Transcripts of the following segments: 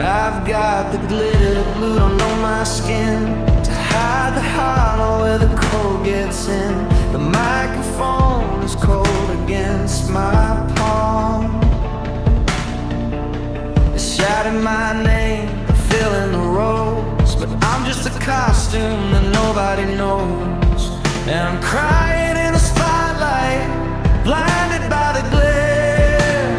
I've got the glitter glued on my skin to hide the hollow where the cold gets in. The microphone is cold against my palm. It's shouting my name, filling the roads, but I'm just a costume that nobody knows. And I'm crying in the spotlight, blinded by the glare,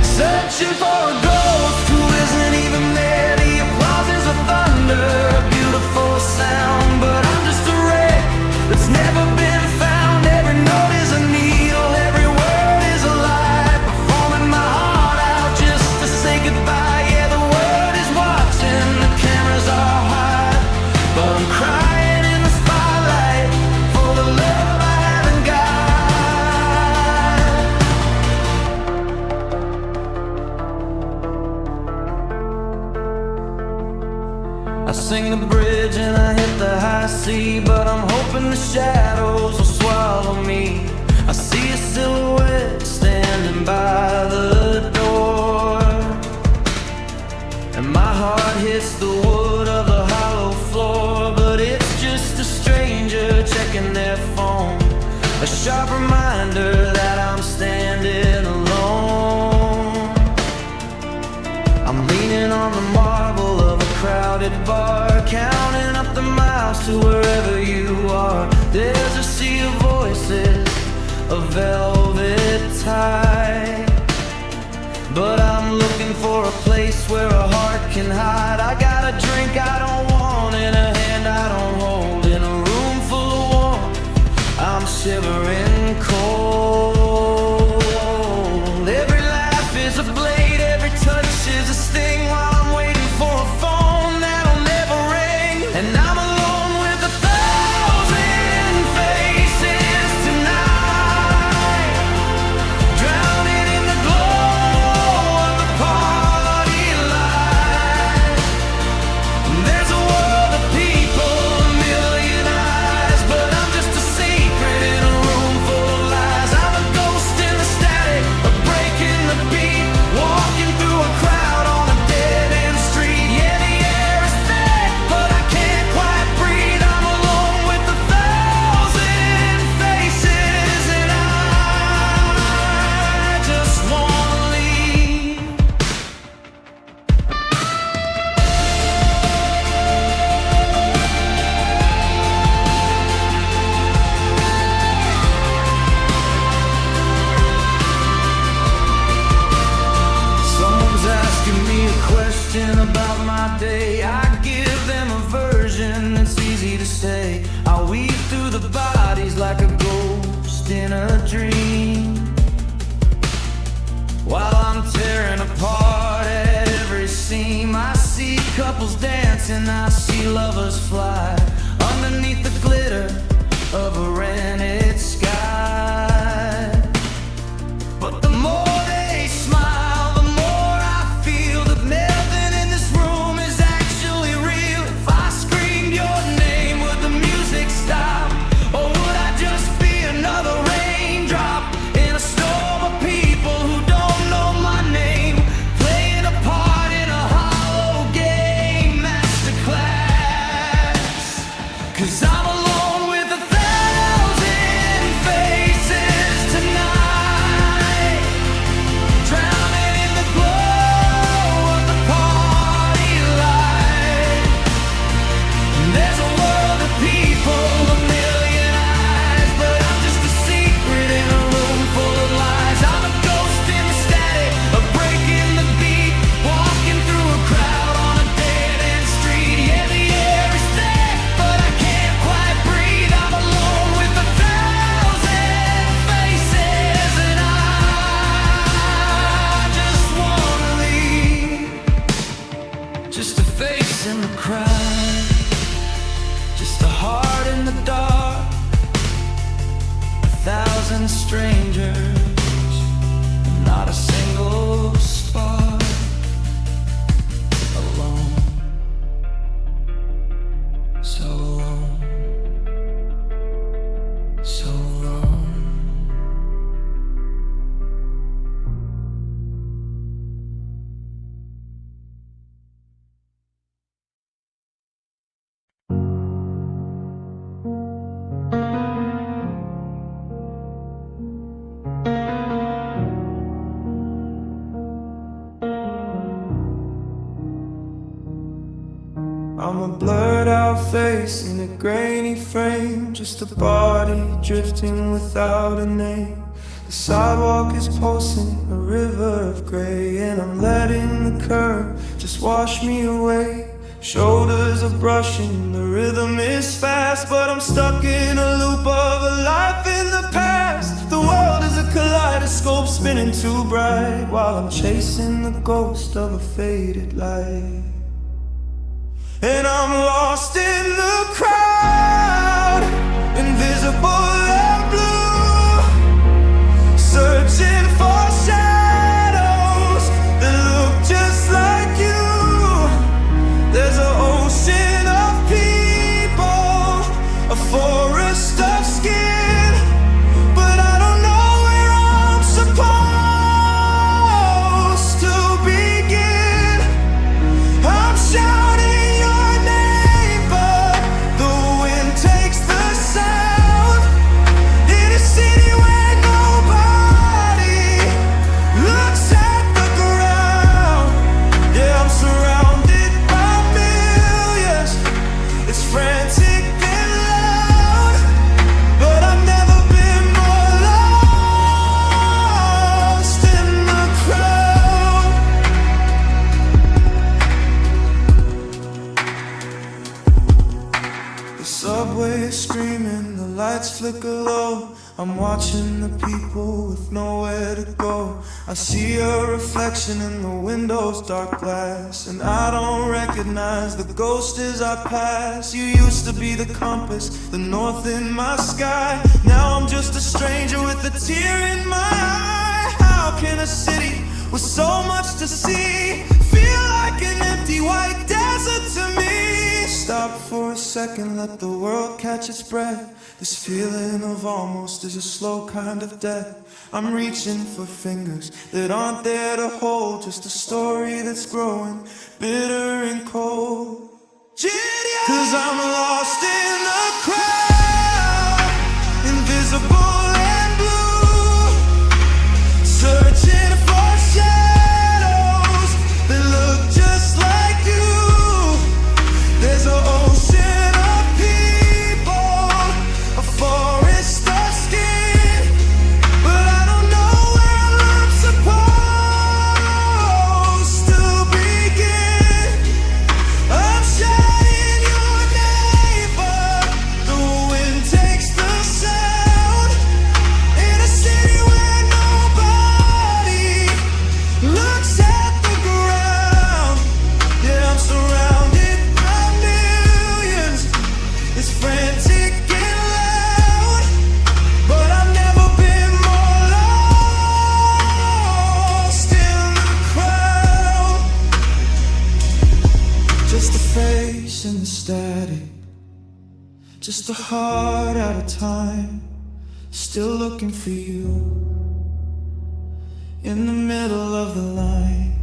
searching for a ghost who isn't even there. The applause is a thunder, a beautiful sound, but I'm just a wreck that's never been found. Every note is a needle, every word is a lie, performing my heart out just to say goodbye. Yeah, the world is watching, the cameras are hot, but I'm crying in the spotlight for the love I haven't got. I sing the bridge and I hit the high C, but I'm hoping the shadows will swallow me. I see a silhouette standing by the door, and my heart hits the wood of the hollow floor. But it's just a stranger checking their phone, a sharp reminder that I'm standing alone. I'm leaning on the marble of a crowded bar, counting up the miles to wherever you are. There's a sea of voices, a velvet tide, but I'm looking for a place where a heart can hide. I got a drink I don't want and a hand I don't hold, in a room full of warmth I'm shivering cold. Every laugh is a blade, every touch is a sting, while I'm waiting for a phone that'll never ring. And I'm alone with 1,000 faces tonight, drowning in the glow of the party light. There's a world of people, a million eyes, but I'm just a secret in a room full of lies. I'm a ghost in the static, a break in the beat, walking through a crowd on a dead-end street. Yeah, the air is thick, but I can't quite breathe. I'm alone with 1,000 faces, and I just wanna leave. Someone's asking me a question about my day. I give them a version that's easy to say. I weave through the bodies like a ghost in a dream, while I'm tearing apart every seam. I see couples dancing, I see lovers fly underneath the glitter of a rented sky. But the more they smile, the more I feel that nothing in this room is actually real. If I screamed your name, would the music stop? Or would I just be another raindrop in a storm of people who don't know my name, playing a part in a hollow game masterclass? 'Cause I'm alone with 1,000 faces tonight, drowning in the glow of the party light. There's a world of people, a million eyes, but I'm just a secret in a room full of lies. I'm a ghost in the static, a break in the beat, walking through a crowd on a dead-end street. Yeah, the air is thick, but I can't quite breathe. I'm alone with 1,000 faces, and I just wanna leave. Just a face in the crowd, just a heart in the dark, 1,000 strangers, not a single spark. Alone, so alone, so alone. I'm a blurred out face in a grainy frame, just a body drifting without a name. The sidewalk is pulsing, a river of gray, and I'm letting the current just wash me away. Shoulders are brushing, the rhythm is fast, but I'm stuck in a loop of a life in the past. The world is a kaleidoscope spinning too bright, while I'm chasing the ghost of a faded light. And I'm lost in the crowd, invisible and blue, searching for shadows that look just like you. There's an ocean of people, a forest of skin, but I don't know where I'm supposed to begin. I'm shouting your name, but the wind takes the sound in a city where nobody looks at the ground. Yeah, I'm surrounded by millions. It's frantic and loud, but I've never been more lost in the crowd. The subway is screaming, the lights flicker low. I'm watching the people with nowhere to go. I see a reflection in the window's dark glass, and I don't recognize the ghost as I pass. You used to be the compass, the north in my sky. Now I'm just a stranger with a tear in my eye. How can a city with so much to see feel like an empty white desert to me? Stop for a second, let the world catch its breath. This feeling of almost is a slow kind of death. I'm reaching for fingers that aren't there to hold, just a story that's growing bitter and cold. 'Cause I'm lost in the crowd, invisible and blue, searching for shadows that look just like you. There's an ocean of people, a forest of skin, but I don't know where I'm supposed to begin. I'm shouting your name, but the wind takes the sound in a city where nobody looks at the ground. Yeah, I'm surrounded by millions. It's frantic and loud, but I've never been more lost in the crowd. Just a face in the static, just a heart out of time, still looking for you in the middle of the line.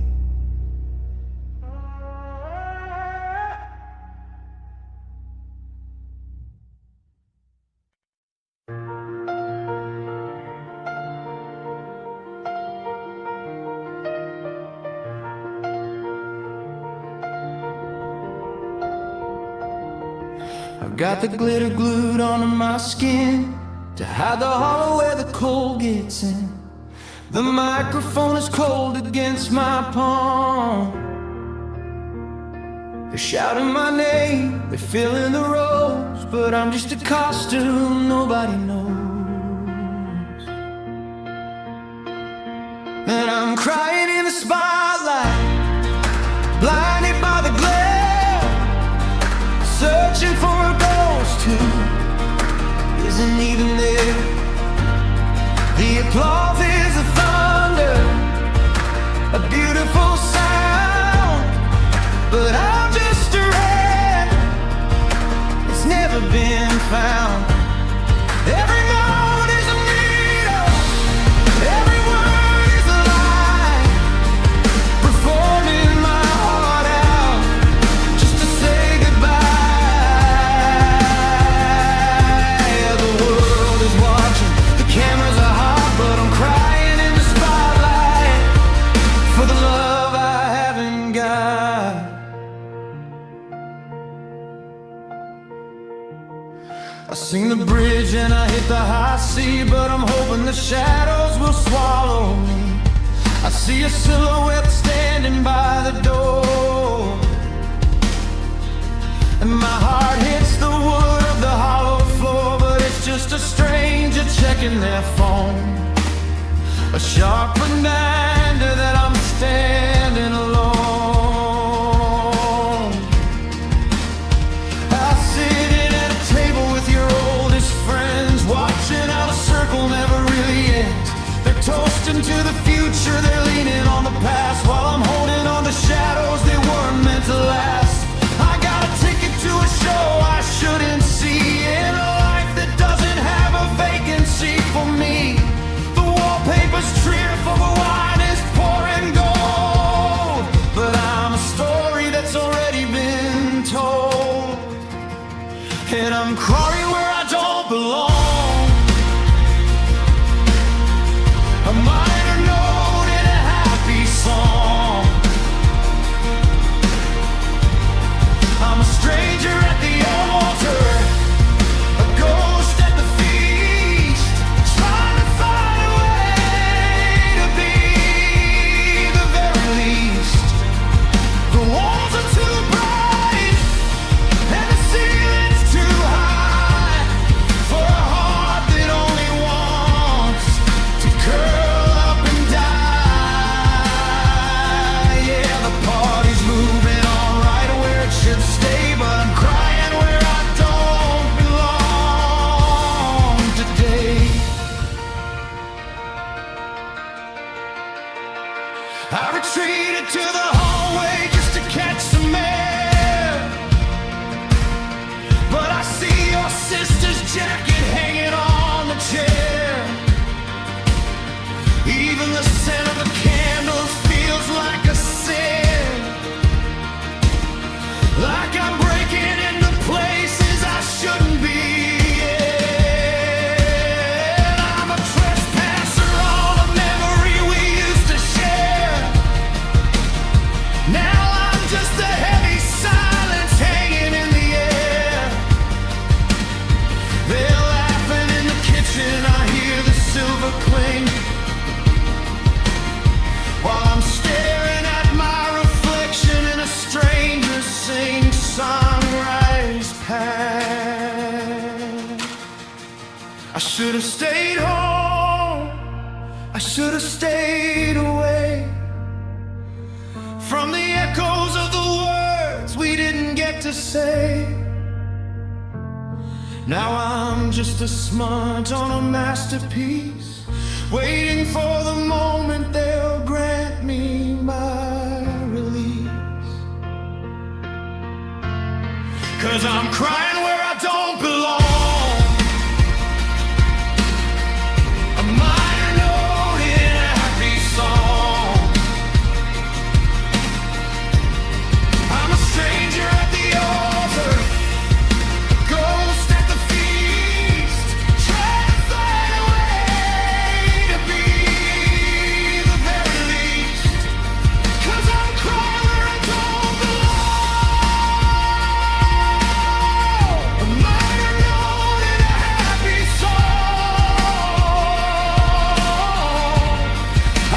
I've got the glitter glued onto my skin to hide the hollow where the cold gets in. The microphone is cold against my palm. They're shouting my name, they're filling the rows, but I'm just a costume nobody knows. And I'm crying in the spotlight, blinded by the glare, searching for a ghost who isn't even there. The applause is a thunder, a beautiful sound, but I'm just a rat, it's never been found. Every note is a needle, every word is a lie, performing my heart out just to say goodbye. The world is watching, the cameras are hot, but I'm crying in the spotlight for the love I sing the bridge and I hit the high sea, but I'm hoping the shadows will swallow me. I see a silhouette standing by the door, and my heart hits the wood of the hollow floor, but it's just a stranger checking their phone, a sharp reminder that I'm standing alone. I sit in at a table with your oldest friends, watching how the circle never really ends. They're toasting to the future, they're leaning on the past, while I'm holding on to shadows they weren't meant to last. I got a ticket to a show I shouldn't see, in a life that doesn't have a vacancy for me. The wallpaper's tearful, the wine is pouring gold, but I'm a story that's already been told, and I'm crying where I don't belong. A minor note in a happy song. I'm a stranger at the altar, a ghost at the feast, trying to find a way to be the very least. The walls are too bright and the ceiling's too high for a heart that only wants to curl up and die. Yeah, the party's moving on right where it should stay, but I'm crying where I don't belong today. I retreated to the hallway just to catch some air, but I see your sister's jacket hanging on the chair. Even the scent of the candles feels like a sin, like I'm breaking into places I shouldn't be. And I'm a trespasser on a memory we used to share. Now I'm just a heavy silence hanging in the air. They're laughing in the kitchen, I hear the silver cling, while I'm staring at my reflection in a stranger sing sunrise past. I should have stayed home, I should have stayed away from the echoes of the words we didn't get to say. Now I'm just a smudge on a masterpiece, waiting for the moment they'll grant me my release. 'Cause I'm crying where I don't belong, a minor note in a happy song. I'm a stranger at the altar, a ghost at the feast, trying to find a way to be the very least. 'Cause I'm crying where I don't belong, a minor note in a happy song.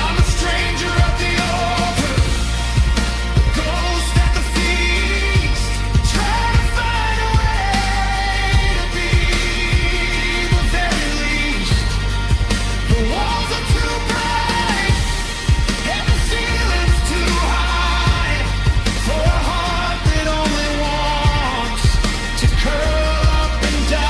I'm a stranger at the altar, a ghost at the feast, trying to find a way to be the very least. The walls are too bright and the ceiling's too high for a heart that only wants to curl up and die.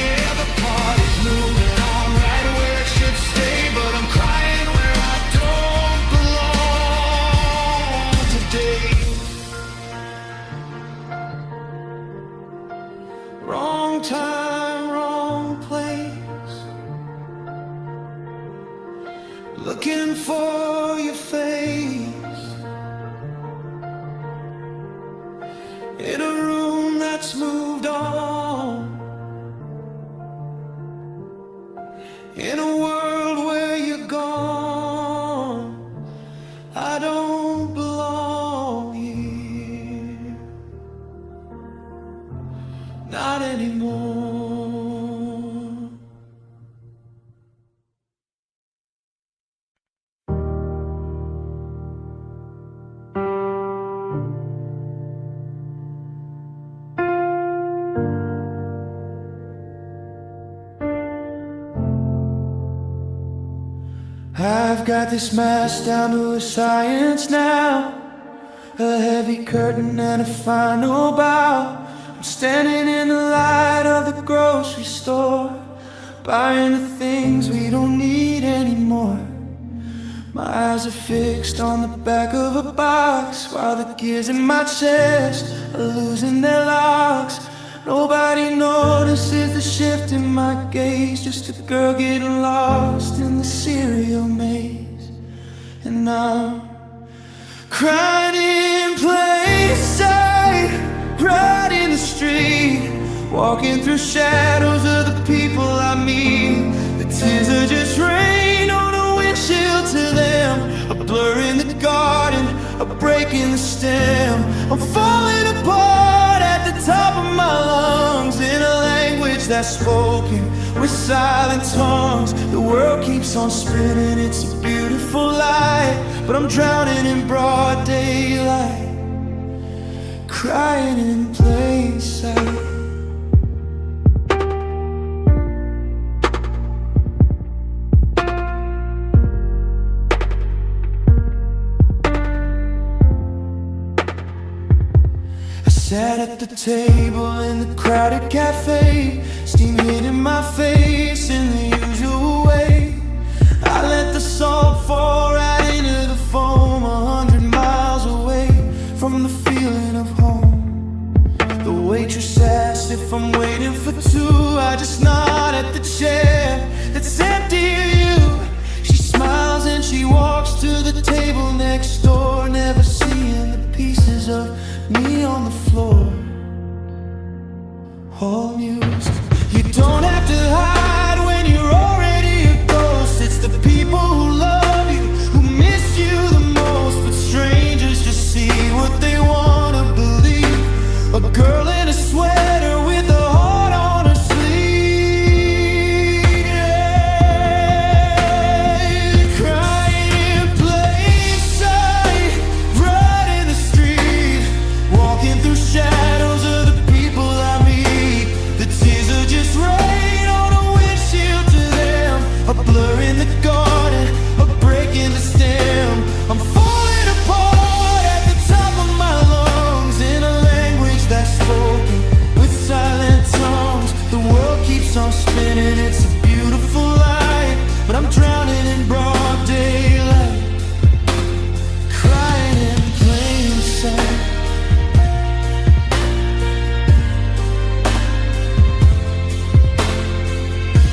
Yeah, the party's moving on right where it should stay, but I'm crying where I don't belong today. Wrong time, wrong place, looking for your face in a room that's moved on, in a world where you're gone. I don't belong here. I've got this mask down to a science now. A heavy curtain and a final bow. I'm standing in the light of the grocery store, buying the things we don't need anymore. My eyes are fixed on the back of a box, while the gears in my chest are losing their locks. Nobody notices the shift in my gaze, just a girl getting lost in the cereal maze. And I'm crying in plain sight, right in the street, walking through shadows of the people I meet. The tears are just rain on a windshield to them, a blur in the garden, a break in the stem. I'm falling apart at the top of my lungs, in a language that's spoken with silent tongues. The world keeps on spinning, it's a beautiful light, but I'm drowning in broad daylight, crying in plain sight. Sat at the table in the crowded cafe, steam hitting my face in the usual way. I let the salt fall right into the foam, 100 miles away from the feeling of home. The waitress asks if I'm waiting for two. I just nod at the chair that's empty of you. She smiles and she walks to the table next door, never seeing the pieces of me on the floor, all mused. You don't have to hide when you're already a ghost. It's the people who love you, who miss you the most. But strangers just see what they want to believe. A girl in a sweater with a heart on her sleeve, yeah. Crying in plain sight, right in the street, walking through shadows of the people I meet. The tears are just rain on a windshield to them, a blur in the garden, a break in the stem. I'm falling apart at the top of my lungs, in a language that's spoken with silent tongues. The world keeps on spinning, it's a beautiful light, but I'm drowning in broad daylight, crying in plain sight.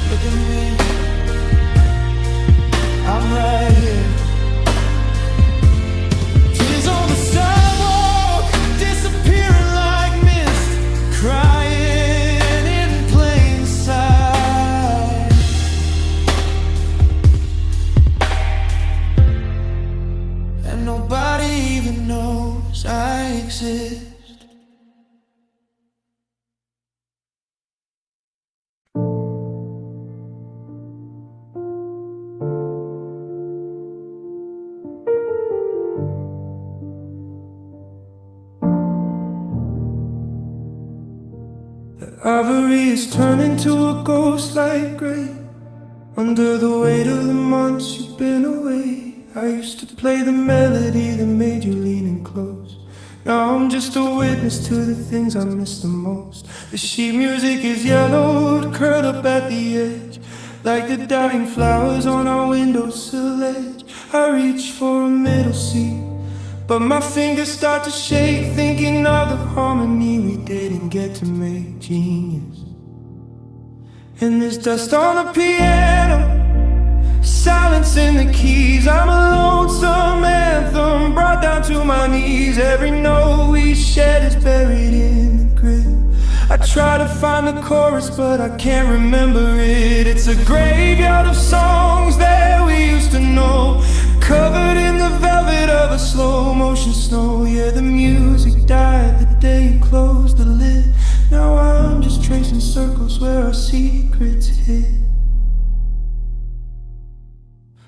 Look at me, I'm right here. Tears on the sidewalk, disappearing like mist, crying in plain sight. And nobody even knows I exist. Ivory is turning to a ghost like gray, under the weight of the months you've been away. I used to play the melody that made you lean in close. Now I'm just a witness to the things I miss the most. The sheet music is yellowed, curled up at the edge, like the dying flowers on our windowsill ledge. I reach for a middle seat, but my fingers start to shake, thinking of the harmony we didn't get to make. Genius. And there's dust on the piano, silence in the keys. I'm a lonesome anthem brought down to my knees. Every note we shed is buried in the grave. I try to find the chorus, but I can't remember it. It's a graveyard of songs that we used to know, covered in the velvet of a slow motion snow. Yeah, the music died the day you closed the lid. Now I'm just tracing circles where our secrets hid.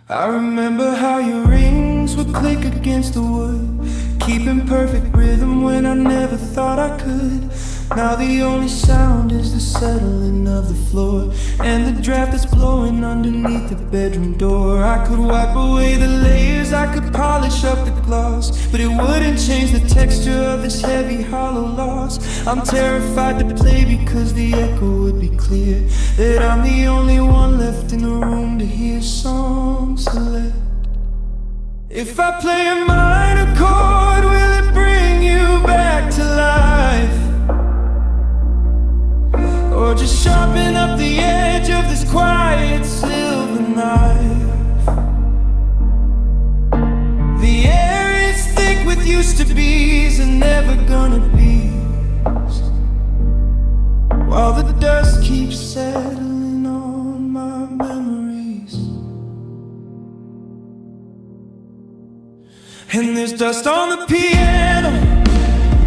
I remember how your rings would click against the wood, keeping perfect rhythm when I never thought I could. Now the only sound is the settling of the floor and the draft that's blowing underneath the bedroom door. I could wipe away the layers, I could polish up the gloss, but it wouldn't change the texture of this heavy hollow loss. I'm terrified to play because the echo would be clear that I'm the only one left in the room to hear songs select. If I play a minor chord, will it bring you back to life? Or just sharpen up the edge of this quiet silver knife? The air is thick with used to be's and never gonna be's, while the dust keeps settling on my memories. And there's dust on the piano,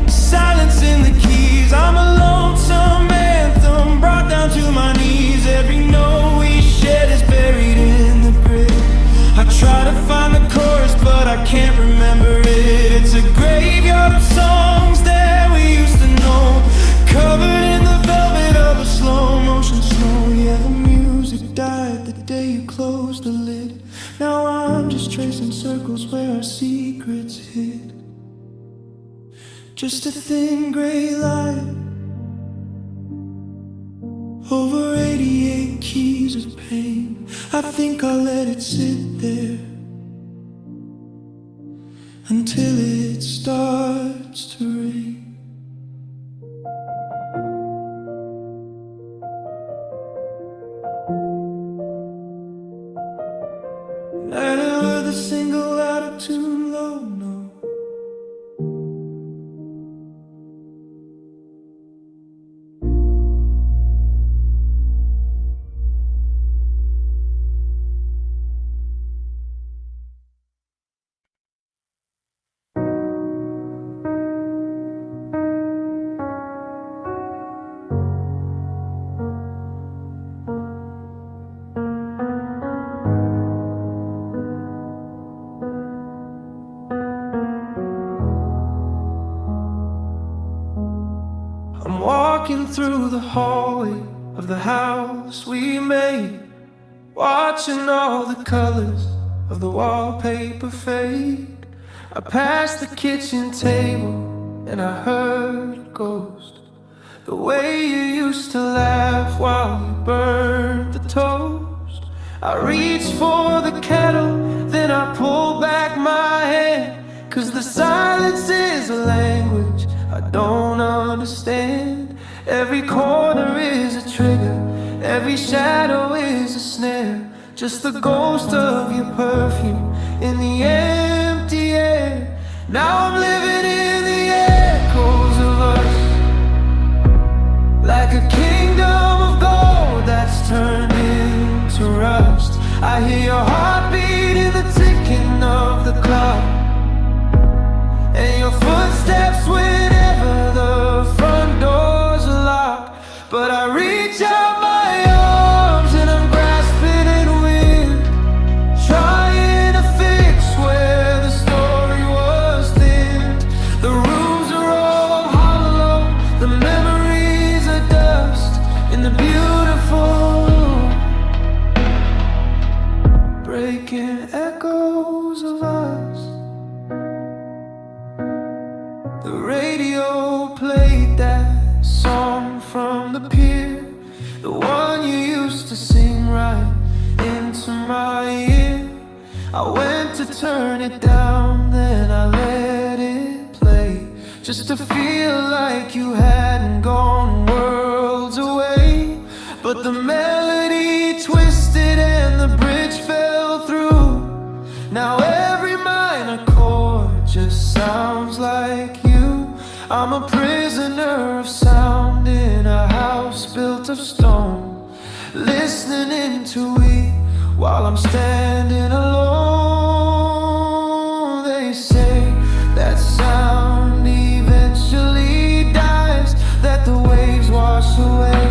silence in the keys. I'm a lonesome anthem brought down to my knees. Every note we shed is buried in the grid. I try to find the chorus, but I can't remember it. It's a graveyard of songs that we used to know, covered in the velvet of a slow motion snow. Yeah, the music died the day you closed the lid. Now I'm just tracing circles where our secrets hid. Just a thin gray line over 88 keys of pain. I think I'll let it sit there until it starts to rain. I never heard the single out of tune low, no. I'm walking through the hallway of the house we made, watching all the colors of the wallpaper fade. I passed the kitchen table and I heard a ghost, the way you used to laugh while you burned the toast. I reached for the kettle, then I pulled back my hand, 'cause the silence is a language I don't understand. Every corner is a trigger, every shadow is a snare, just the ghost of your perfume in the empty air. Now I'm living in the echoes of us, like a kingdom of gold that's turned into rust. I hear your heartbeat in the ticking of the clock, and your footsteps whenever the front doors are locked. But I reach out my arms and I'm grasping in wind, trying to fix where the story was thinned. The rooms are all hollow, the memories are dust in the beautiful breaking echoes of us. The radio played that song from the pier, the one you used to sing right into my ear. I went to turn it down, then I let it play, just to feel like you hadn't gone worlds away. But the melody twisted and the bridge fell through. Now every minor chord just sounds like you. I'm a prisoner of sound in a house built of stone, listening into it while I'm standing alone. They say that sound eventually dies, that the waves wash away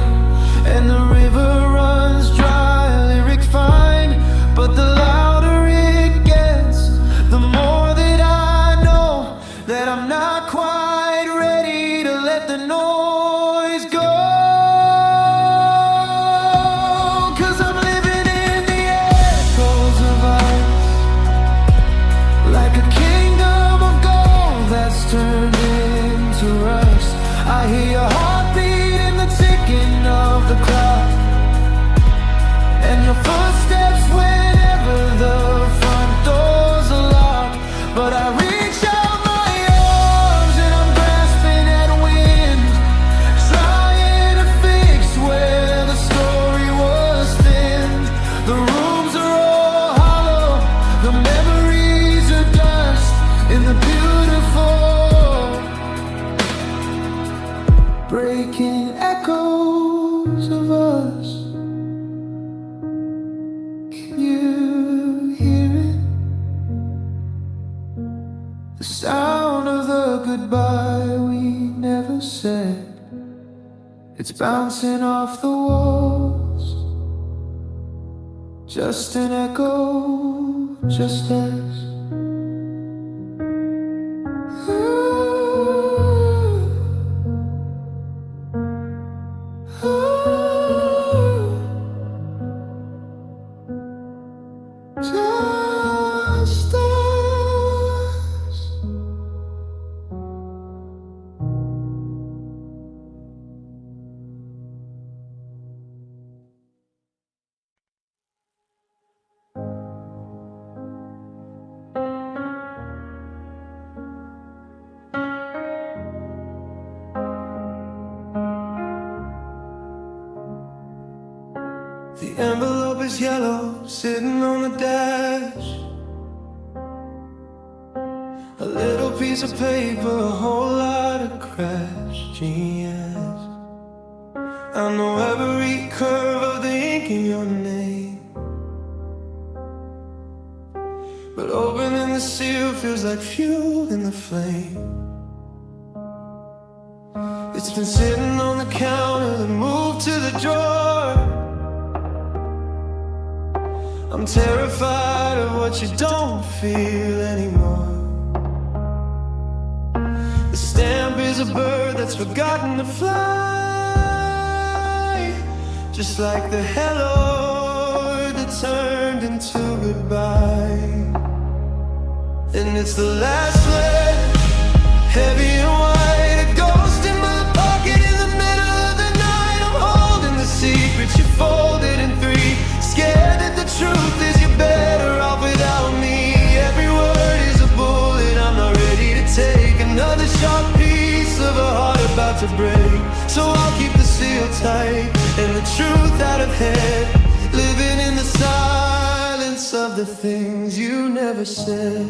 and the river runs dry, lyric fine, but the louder it gets, the more that I know that I'm not quite ready to let the noise hear your heartbeat in the ticking of the clock, and your footsteps whenever the front doors are locked. But I reach out my arms and I'm grasping at wind, trying to fix where the story was thinned. The rooms are all hollow, the memories are dust in the beautiful breaking echoes of us. Can you hear it? The sound of the goodbye we never said. It's bouncing off the walls, just an echo, just as just us. The envelope is yellow, sitting on the dash. A little piece of paper, a whole lot of crash. Genius. I know every curve of the ink in your name, but opening the seal feels like fuel in the flame. It's been sitting on the counter, then moved to the drawer. I'm terrified of what you don't feel anymore. The stamp is a bird that's forgotten to fly, just like the hello that turned into goodbye. And it's the last letter, heavy and white, a ghost in my pocket in the middle of the night. I'm holding the secret you folded in three, scared that the truth is you're better off without me. Every word is a bullet, I'm not ready to take another sharp piece of a heart about to break. So I'll keep the seal tight and the truth out of head, living in the silence of the things you never said.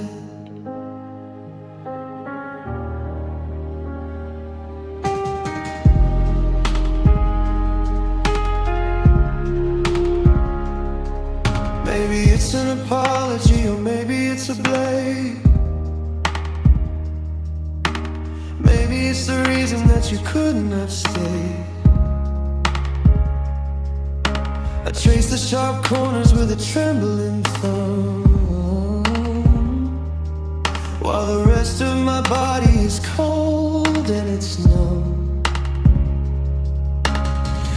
Maybe it's an apology, or maybe it's a blame. Maybe it's the reason that you couldn't have stayed. I trace the sharp corners with a trembling thumb, while the rest of my body is cold and it's numb.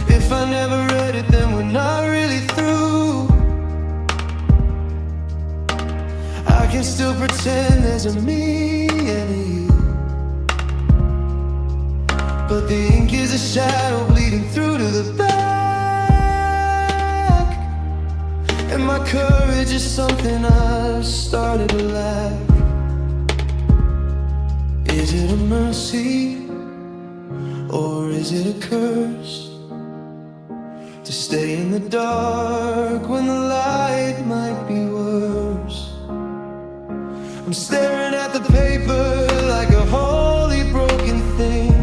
If I never read it, then we're not really through. I can still pretend there's a me and a you, but the ink is a shadow bleeding through to the back, and my courage is something I've started to lack. Is it a mercy, or is it a curse, to stay in the dark when the light might be worse? I'm staring at the paper like a holy broken thing,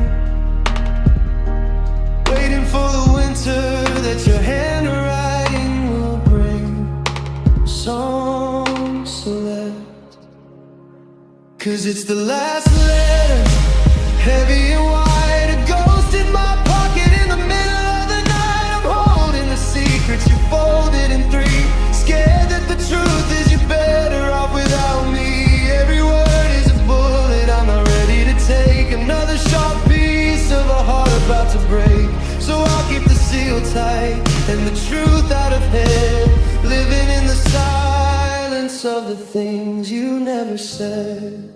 waiting for the winter that your handwriting will bring. Songs select, 'cause it's the last letter, heavy and white, a ghost in my pocket in the middle of the night. I'm holding the secrets you folded in three, scared that the truth is you're better off without me. Every word is a bullet, I'm not ready to take another sharp piece of a heart about to break. So I'll keep the seal tight and the truth out of head, living in the silence of the things you never said.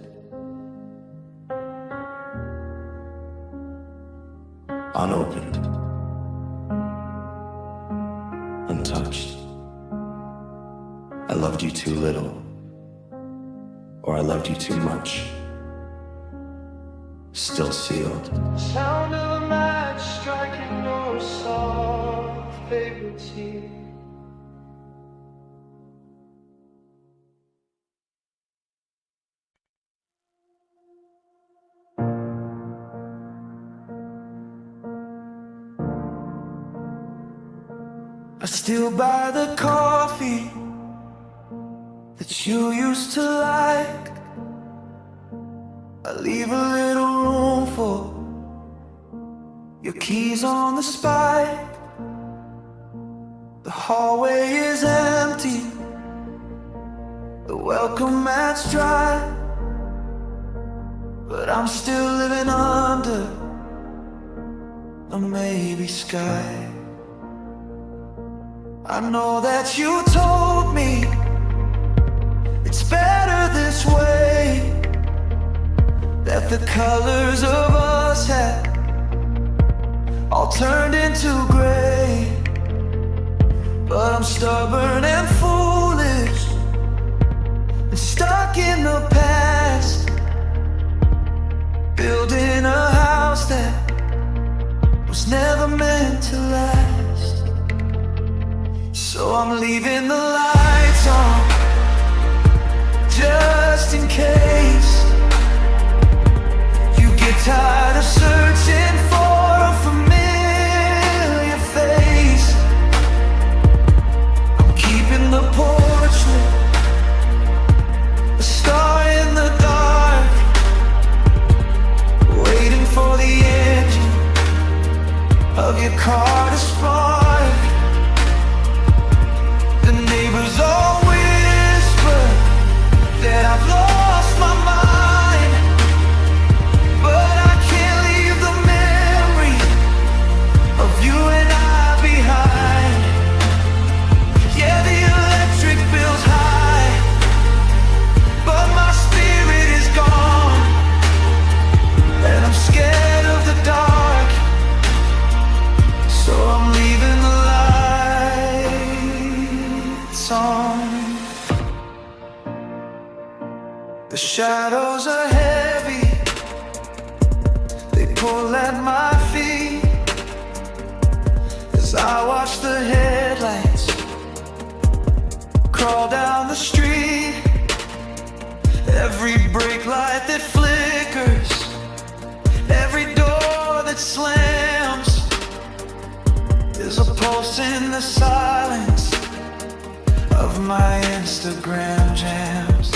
unopened, untouched. I loved you too little, or I loved you too much. Still sealed. Sound of a match striking or a soft paper tear. I still buy the coffee that you used to like. I leave a little room for your keys on the spike. The hallway is empty, the welcome mat's dry, but I'm still living under a maybe sky. I know that you told me it's better this way, that the colors of us had all turned into gray. But I'm stubborn and foolish and stuck in the past, building a house that was never meant to last. So I'm leaving the lights on, just in case you get tired of searching for a familiar face. I'm keeping the porch lit, a star in the dark, waiting for the engine of your car to spark. The neighbors all whisper that I've lost my mind, but I can't leave the memory of you and I behind. Yeah, the electric bill's high, but my spirit is gone, and I'm scared of the dark. So I'm leaving the lights on. The shadows are heavy, they pull at my feet as I watch the headlights crawl down the street. Every brake light that flickers, every door that slams, there's a pulse in the silence of my Instagram jams.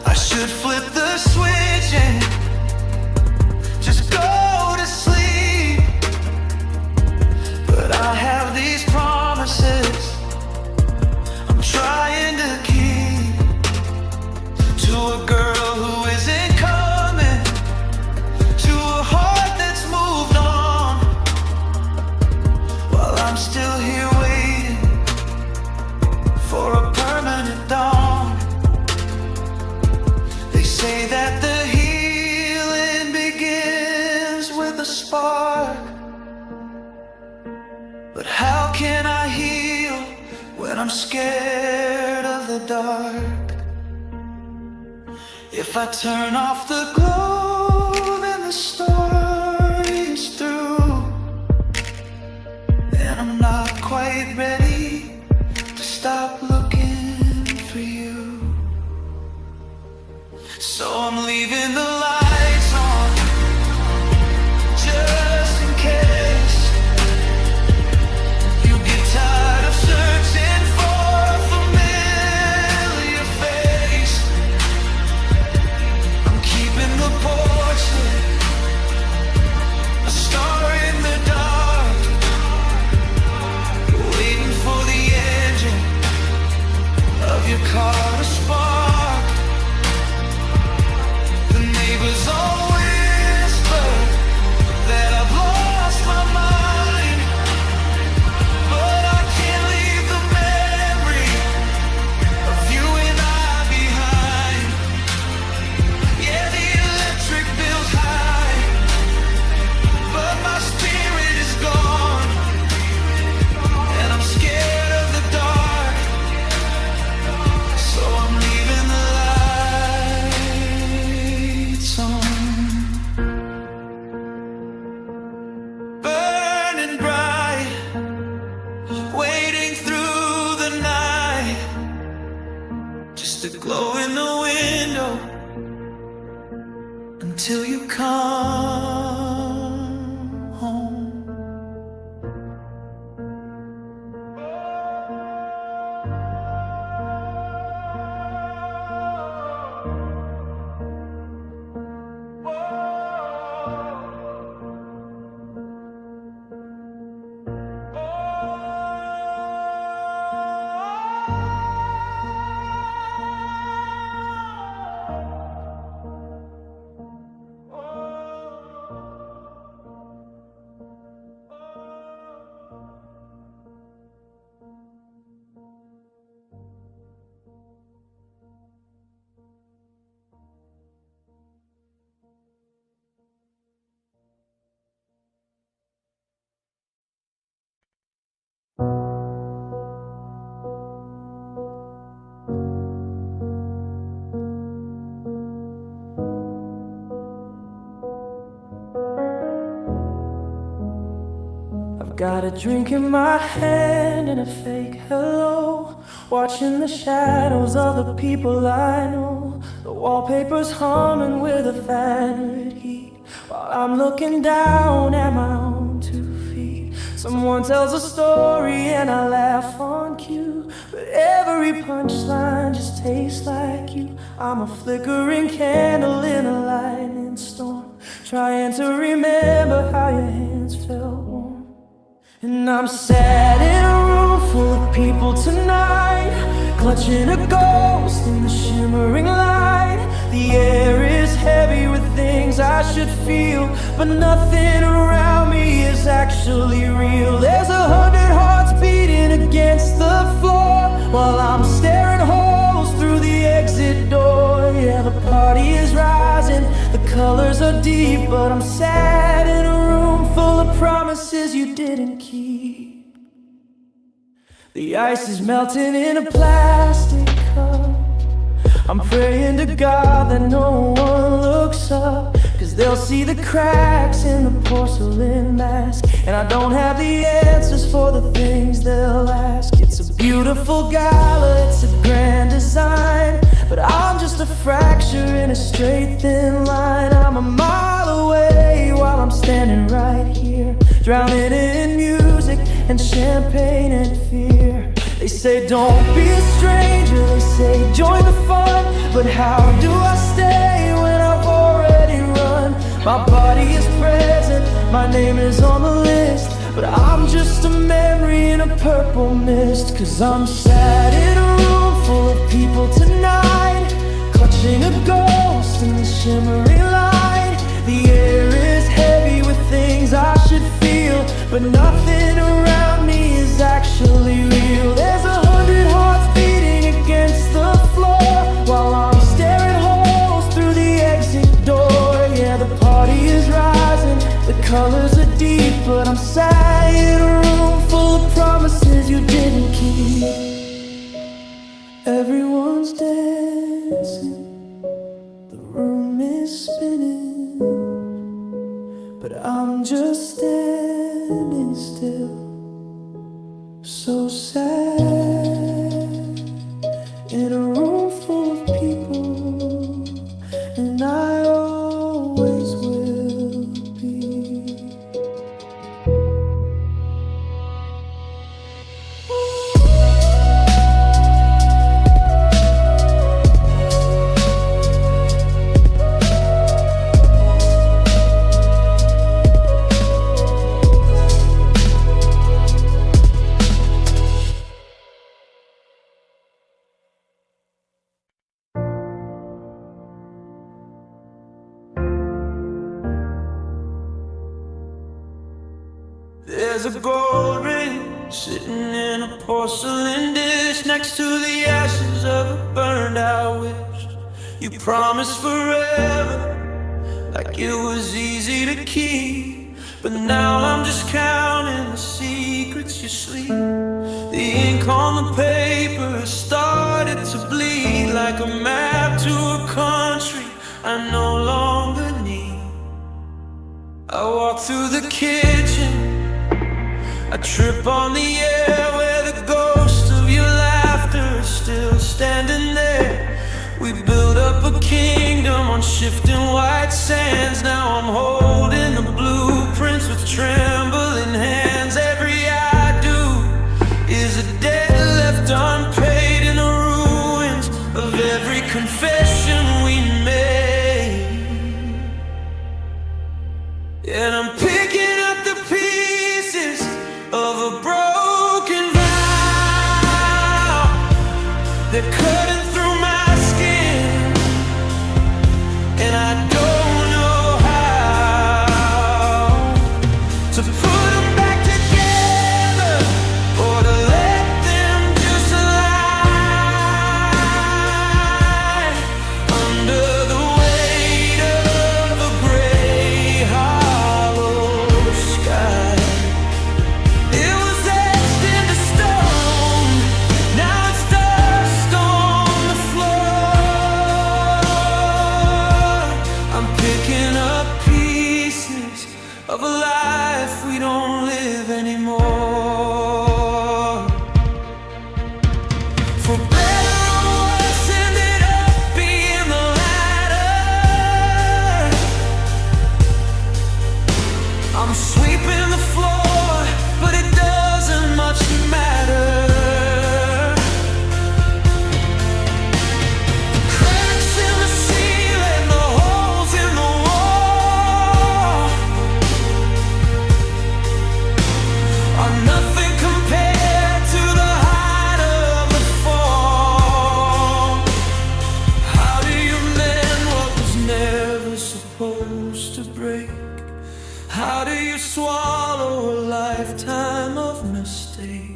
I should flip the switch and just go to sleep, but I have these promises I'm trying to keep, to a girl who isn't coming, to a heart that's moved on, while I'm still here waiting for a permanent dawn. They say that the healing begins with a spark, but how can I heal when I'm scared of the dark? If I turn off the glow, then the story is through, and I'm not quite ready to stop looking for you. So I'm leaving the lights on, just in case you get tired of searching for a familiar face. I'm keeping the porch lit, a star in the dark, waiting for the engine of your car to spark. The neighbors till you come home. Got a drink in my hand and a fake hello, watching the shadows of the people I know. The wallpaper's humming with a favorite heat, while I'm looking down at my own 2 feet. Someone tells a story and I laugh on cue, but every punchline just tastes like you. I'm a flickering candle in a lightning storm, trying to remember how your hands felt warm. And I'm sat in a room full of people tonight, clutching a ghost in the shimmering light. The air is heavy with things I should feel, but nothing around me is actually real. There's 100 hearts beating against the floor, while I'm staring holes through the exit door. Yeah, the party is rising, the colors are deep, but I'm sat in a room full of promises you didn't keep. The ice is melting in a plastic cup. I'm praying to God that no one looks up, 'cause they'll see the cracks in the porcelain mask. And I don't have the answers for the things they'll ask. It's a beautiful gala, it's a grand design, but I'm just a fracture in a straight thin line. I'm a mile away while I'm standing right here, drowning in music and champagne and fear. They say don't be a stranger, they say join the fun, but how do I stay when I've already run? My body is present, my name is on the list, but I'm just a memory in a purple mist. 'Cause I'm sat in a room full of people tonight, clutching a ghost in the shimmering light. The air is heavy with things I should feel, but nothing around me is actually real. There's 100 hearts beating against the floor, while I'm staring holes through the exit door. Yeah, the party is rising, the colors are deep, but I'm sat in a room full of promises you didn't keep. Everyone's dancing, the room is spinning, but I'm just standing still, so sad, in a room full of people, and I always will be. There's a gold ring sitting in a porcelain dish next to the ashes of a burned out wish. You promised forever, like it was easy to keep, but now I'm just counting the secrets you sleep. The ink on the paper started to bleed, like a map to a country I no longer need. I walk through the kitchen, I trip on the air where the ghost of your laughter is still standing there. We built up a kingdom on shifting white sand. of a life we don't live anymore. For better or worse, ended up being the latter. I'm sweeping the floor, but it doesn't much matter. Cracks in the ceiling, the holes in the wall are nothing compared to the height of the fall. How do you mend what was never supposed to break? How do you swallow a lifetime of mistake?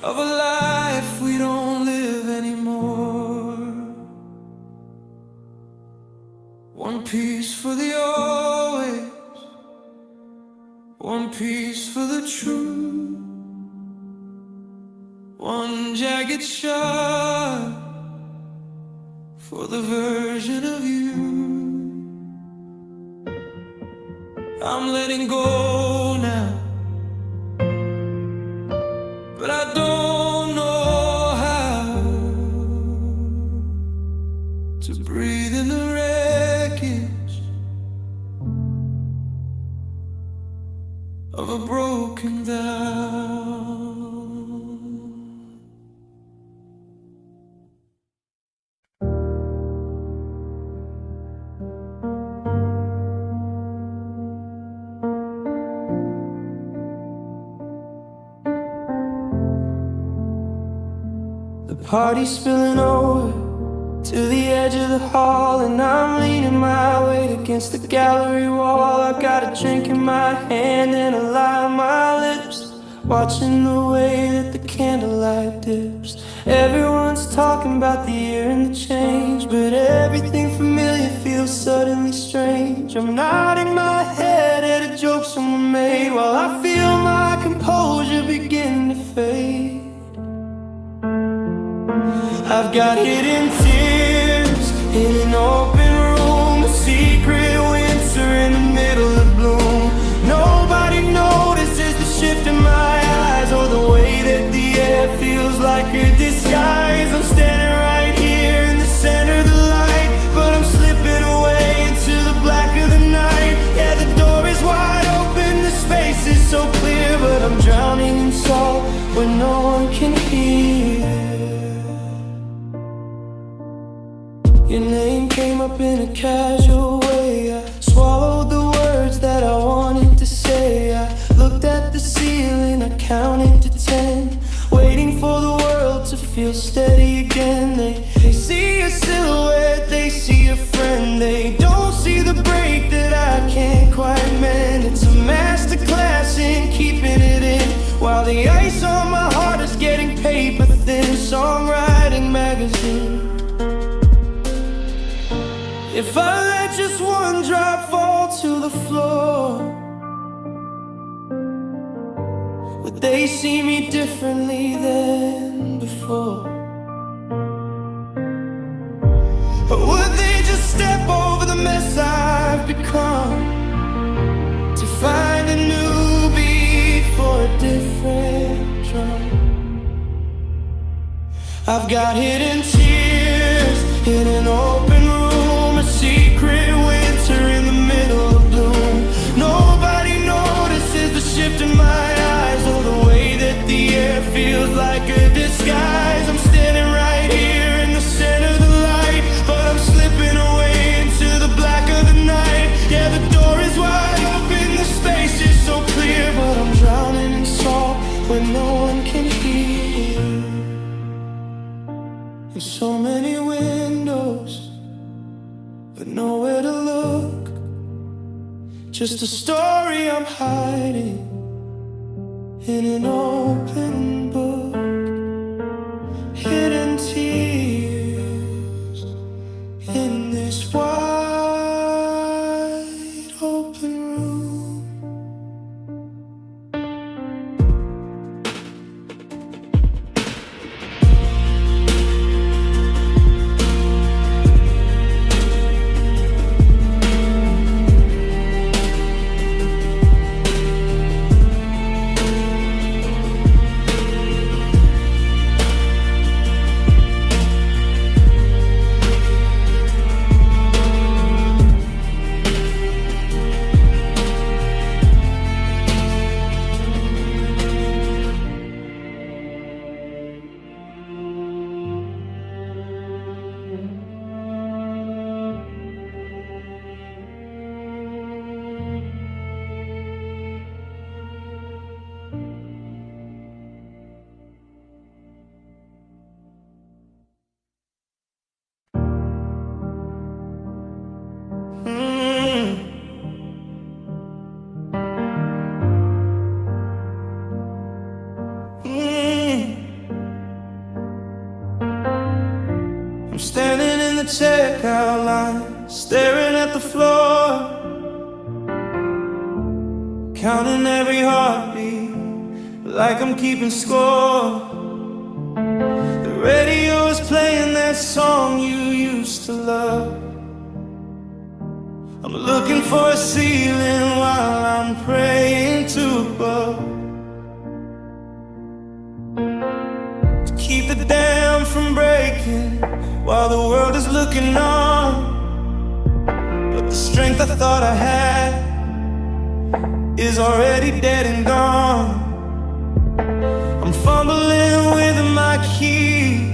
Of a life we don't live anymore. One piece for the always, one piece for the true, one jagged shot for the version of you. I'm letting go now, but I don't know how to breathe in the wreckage of a broken down. The party's spilling over to the edge of the hall, and I'm leaning my weight against the gallery wall. I've got a drink in my hand and a lie on my lips, watching the way that the candlelight dips. Everyone's talking about the year and the change, but everything familiar feels suddenly strange. I'm nodding my head at a joke someone made, while I feel my composure begin to fade. I've got hidden tears in an open room, a secret winter in the middle of bloom. Nobody notices the shift in my eyes, or the way that the air feels like a disguise. I'm standing right here in the center of the light, but I'm slipping away into the black of the night. Yeah, the door is wide open, the space is so clear, but I'm drowning in salt where no one can hear. Your name came up in a casual way. I swallowed the words that I wanted to say. I looked at the ceiling, I counted to 10, waiting for the world to feel steady again. They see a silhouette, they see a friend. They don't see the break that I can't quite mend. It's a masterclass in keeping it in, while the ice on my heart is getting paper thin. Songwriting magazine. If I let just one drop fall to the floor, would they see me differently than before? Or would they just step over the mess I've become to find a new beat for a different drum? I've got hidden tears in an open room, So many windows, but nowhere to look. Just a story I'm hiding in an open book. Hidden tears in this wide open room. I'm standing in the checkout line, staring at the floor, counting every heartbeat like I'm keeping score. The radio is playing that song you used to love. I'm looking for a ceiling while I'm praying to above, to keep the dam from breaking while the world is looking on. But the strength I thought I had is already dead and gone. I'm fumbling with my keys,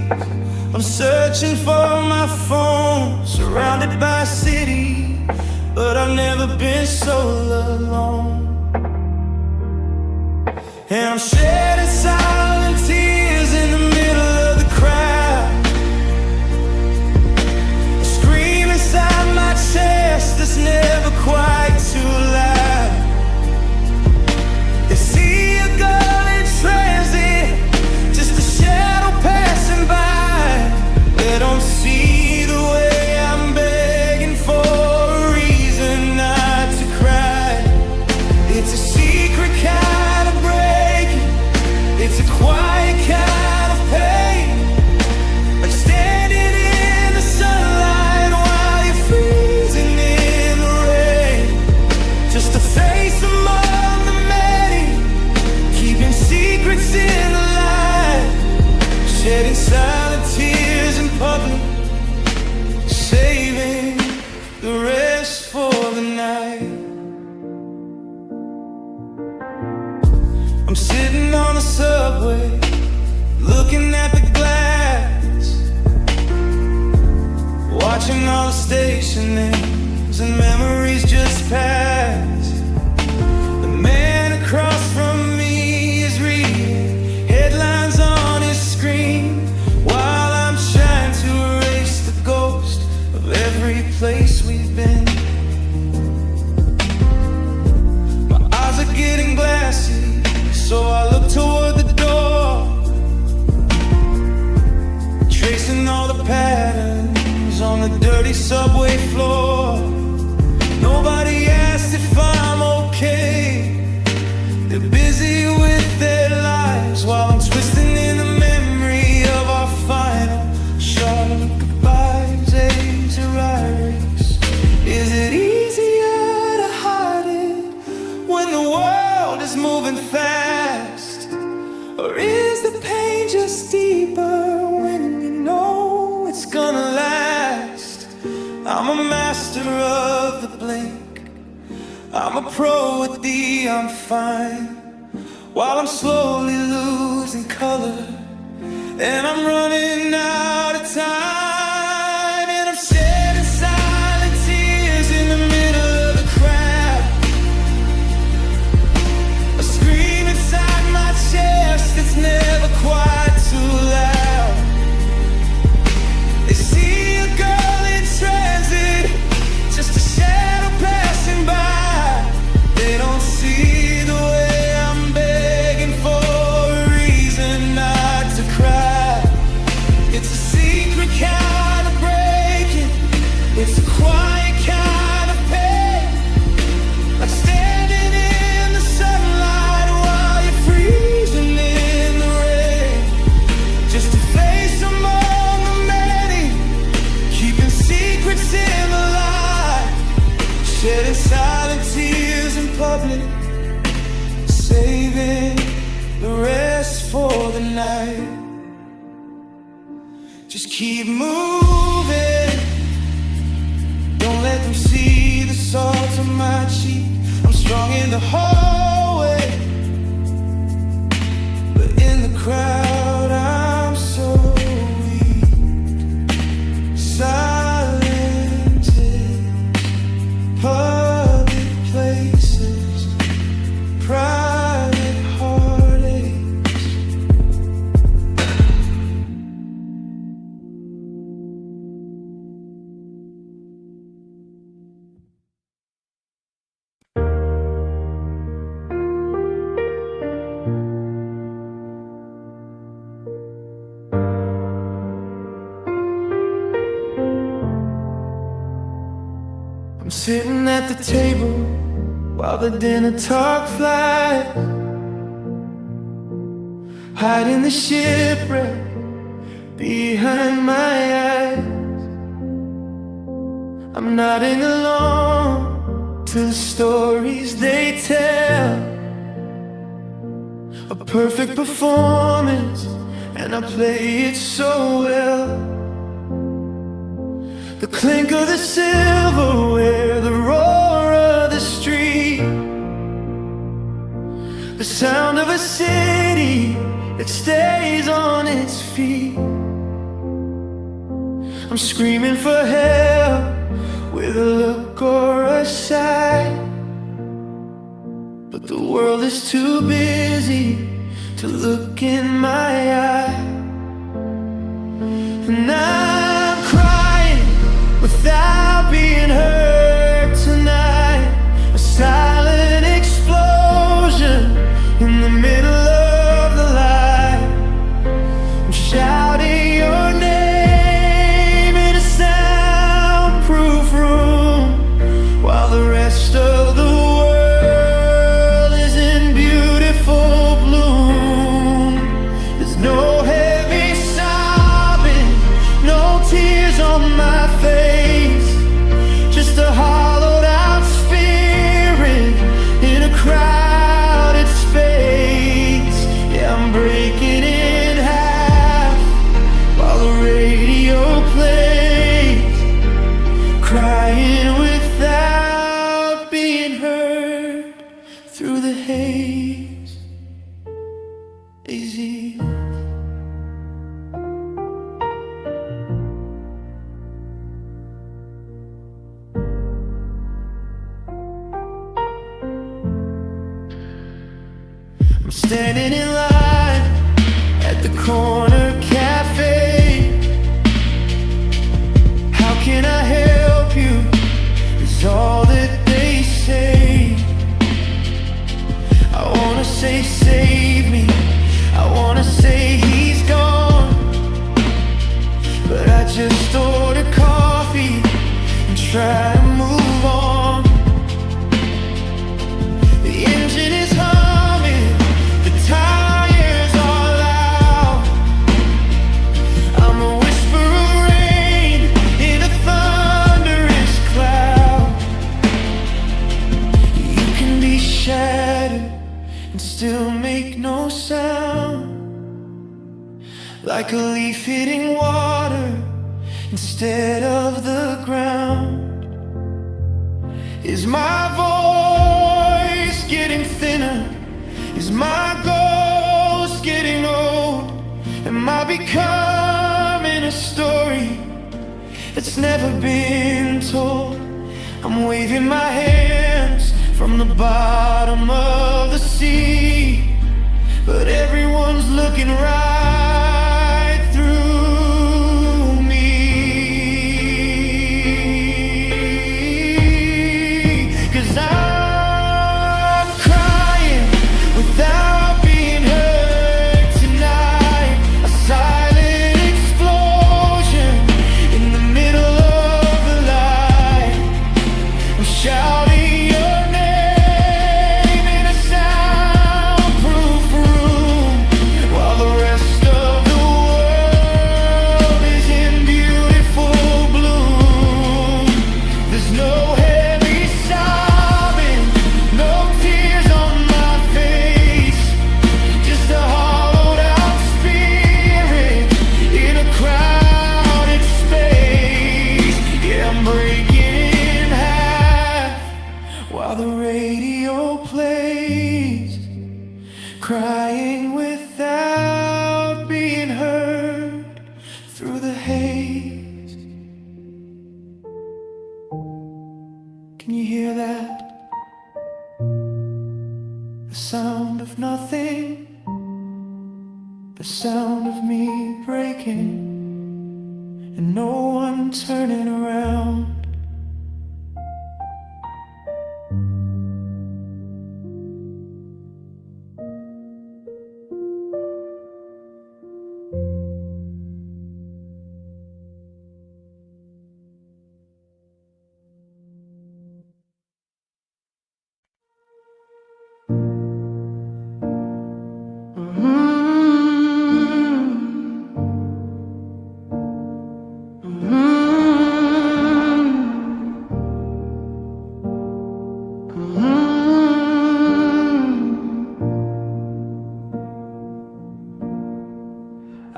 I'm searching for my phone, surrounded by a city, but I've never been so alone. And I'm shedding silent tears in the middle of the crowd, a scream inside my chest that's never quite too loud. They see a girl in transit, just a shadow passing by. They don't see the way I'm begging for a reason not to cry. It's a secret kind of breaking, it's a quiet kind of pain, like standing in the sunlight while you're freezing in the rain. Just a face among the many, keeping secrets in the light, shedding silent tears in public, saving the rest for the night. I'm sitting on the subway, looking at the glass, watching all the station names and memories just pass. The man across from me is reading headlines on his screen, while I'm trying to erase the ghost of every place we've been. My eyes are getting glassy, so I look toward the door, tracing all the patterns on the dirty subway floor. Nobody asked if I'm okay, they're busy with their lives while I'm twisting in the memory of our final sharp goodbyes. Age or iris, is it easier to hide it when the world is moving fast? Or is the pain just deeper when you know it's gonna last? I'm a master of the blink, I'm a pro at the I'm fine, while I'm slowly losing color and I'm running out of time. And I'm shedding silent tears in the middle of the crowd, a scream inside my chest that's never quite too loud. tonight. Just keep moving. Don't let them see the salt on my cheek. I'm strong in the hallway, but in the crowd I'm so weak. Silence in public places, private heartaches. I'm sitting at the table while the dinner talk flies, hiding the shipwreck behind my eyes. I'm nodding along to the stories they tell, a perfect performance, and I play it so well. The clink of the silverware, the roar of the street, the sound of a city that stays on its feet. I'm screaming for help with a look or a sigh, but the world is too busy to look in my eye. And I'm crying without being heard tonight, a silent explosion in the middle of the light. I'm shouting your name in a soundproof room, while the rest of the world is in beautiful bloom. There's no heavy sobbing, no tears on my face, just a hollowed out spirit in a crowded space. Yeah, I'm breaking in half while the radio plays, crying without being heard through the haze. Easy. I'm standing in line at the corner cafe. How can I help you? Is all that they say. I wanna say save me, I wanna say he's gone, but I just order coffee and try to move on. The engine is humming, the tires are loud. I'm a whisper of rain in a thunderous cloud. You can be shattered and still make no sound, like a leaf hitting water instead of the ground. Is my voice getting thinner? Is my ghost getting old? Am I becoming a story that's never been told? I'm waving my hands from the bottom of the sea, but everyone's looking right through me. 'Cause I'm crying without being heard tonight, a silent explosion in the middle of the light. I'm shouting your name in a soundproof room, while the rest of and no one turning around.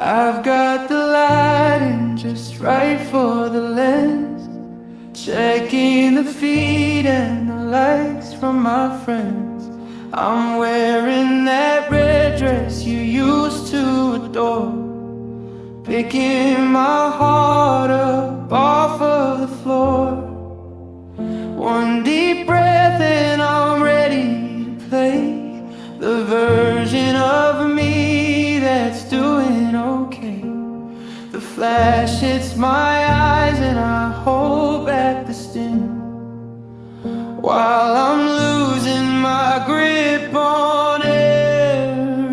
I've got the lighting just right for the lens, checking the feed and the likes from my friends. I'm wearing that red dress you used to adore, picking my heart up off of the floor. One deep breath and I'm ready to play the version of me that's doing okay. The flash hits my eyes and I hold back the sting, while I'm losing my grip on everything.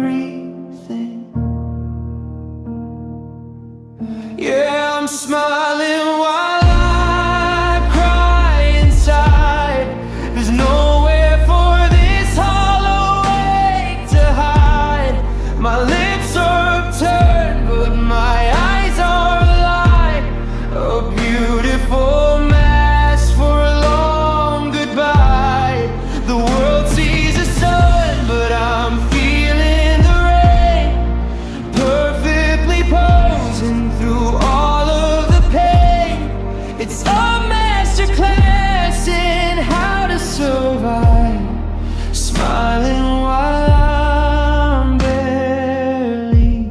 Yeah, I'm smiling while I cry inside. There's nowhere for this hollow ache to hide. My lips are upturned, but my eyes are alive. A beautiful mask for a long goodbye. The world sees the sun, but I'm feeling the rain, perfectly posing through all of the pain. It's a masterclass in how to survive, smiling while I'm barely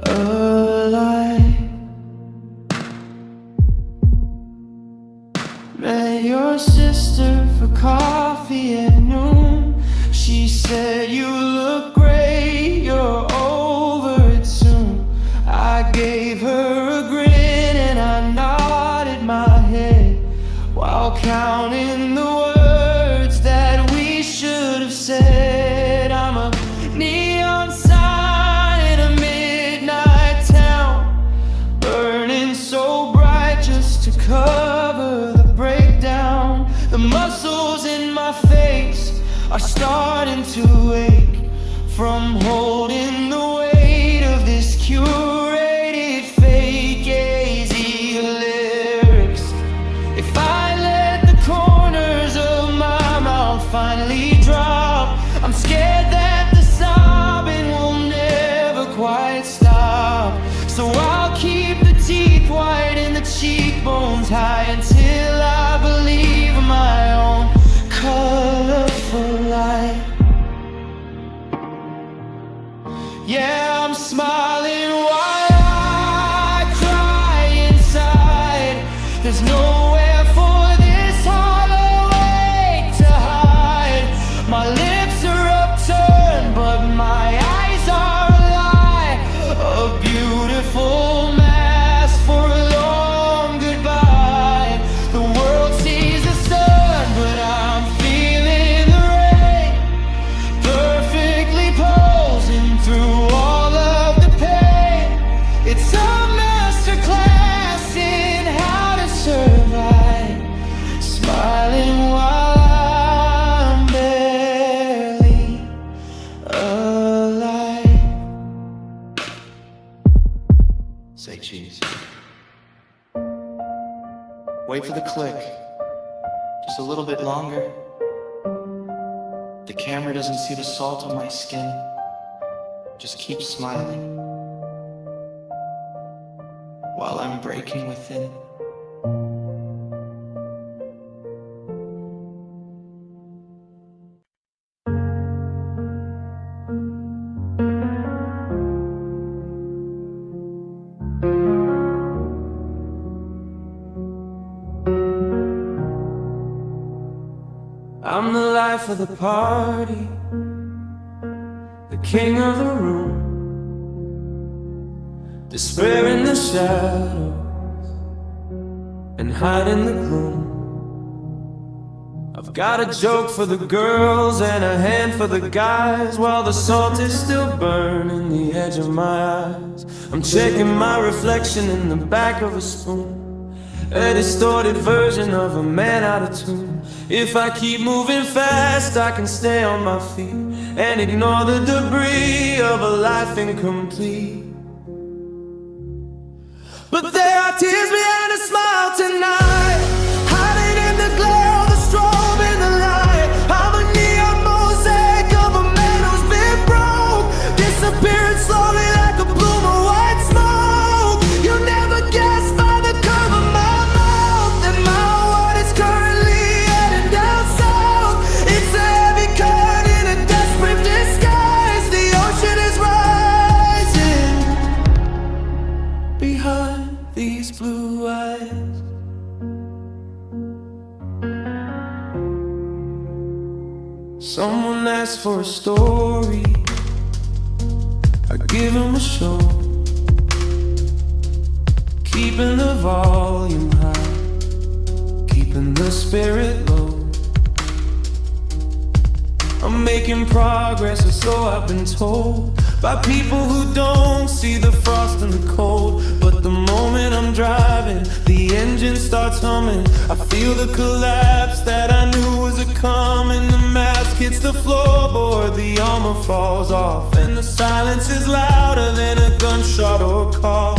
alive. Met your sister for coffee at noon. She said, "You look great, you're over it soon." I gave her a grin and I nodded my head while counting the words that we should have said. I'm a neon sign in a midnight town, burning so bright just to cover the breakdown. The muscles in my face are starting to ache from holding the weight of this curated fake AZ lyrics. If I let the corners of my mouth finally drop, I'm scared that the sobbing will never quite stop. So I'll keep the teeth white and the cheekbones high until I believe in my own colorful light. Yeah, I'm smiling while I cry inside. There's nowhere for this hollow ache to hide. My lips are upturned, but my eyes are alive. A beautiful mask for a long goodbye. The world sees the sun, but I'm feeling the rain, perfectly posing through all of the pain. It's a masterclass in how to survive, smiling while I'm barely alive. Say cheese. Wait for the click, just a little bit longer. The camera doesn't see the salt on my skin. Just keep smiling while I'm breaking within. I'm the life of the party, the king of the room, despair in the shadow, and hide in the gloom. I've got a joke for the girls and a hand for the guys, while the salt is still burning the edge of my eyes. I'm checking my reflection in the back of a spoon, a distorted version of a man out of tune. If I keep moving fast, I can stay on my feet and ignore the debris of a life incomplete. But there are tears behind a smile tonight, hiding in the glare of the strobe in the light. I'm a neon mosaic of a man who's been broke, disappearing slowly like a bloom of white smoke. You never guessed by the curve of my mouth that my world is currently heading down south. It's a heavy current in a desperate disguise. The ocean is rising behind these blue eyes. Someone asked for a story, I give him a show, keeping the volume high, keeping the spirit low. I'm making progress, or so I've been told, by people who don't see the frost and the cold. But the moment I'm driving, the engine starts humming. I feel the collapse that I knew was a-coming. The mask hits the floorboard, the armor falls off, and the silence is louder than a gunshot or a call.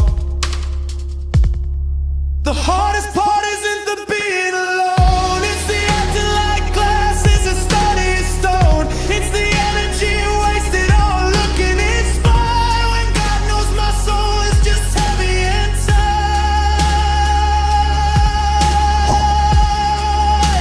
The hardest part isn't the being alone, it's the acting like glass is a study in stone. It's the energy wasted all looking inspired, when God knows my soul is just heavy inside.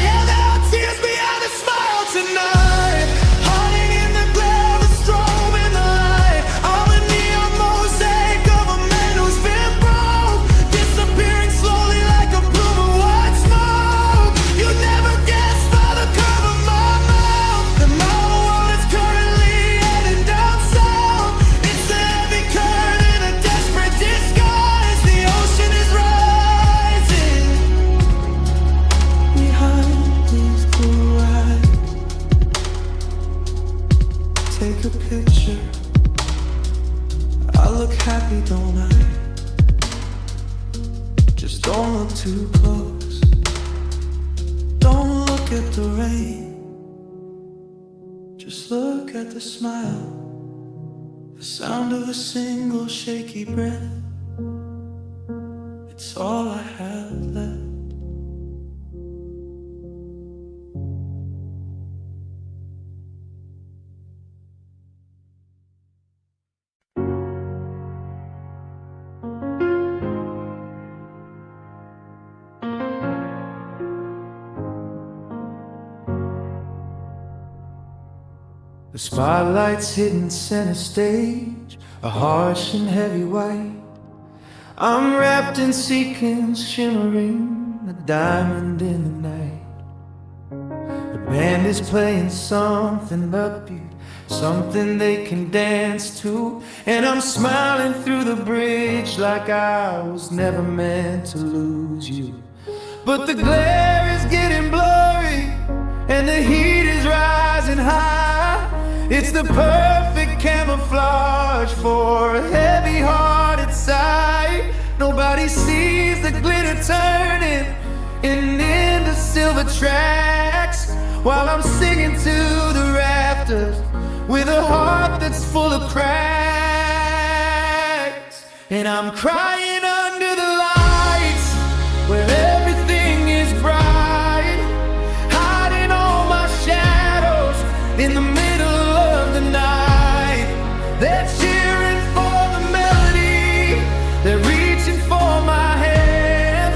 Yeah, there are tears behind a smile tonight, hiding in the glare of the strobe in the light. I'm a neon mosaic of a man who's been broke, disappearing slowly like a bloom of white smoke. You never guessed by the curve of my mouth that my world is currently heading down south. It's a heavy current in a desperate disguise. The ocean is rising behind these blue eyes. Take a picture, I look happy, don't I? Just don't look too close, don't look at the rain, just look at the smile, the sound of a single shaky breath. It's all I have left. The spotlight's hitting center stage, a harsh and heavy white. I'm wrapped in sequins, shimmering, a diamond in the night. The band is playing something upbeat, something they can dance to, and I'm smiling through the bridge like I was never meant to lose you. But the glare is getting blurry, and the heat is rising high. It's the perfect camouflage for a heavy-hearted sigh. Nobody sees the glitter turning into silver tracks, while I'm singing to the rafters with a heart that's full of cracks. And I'm crying under the lights where everything is bright, hiding all my shadows in the middle of the night. They're cheering for the melody, they're reaching for my hand,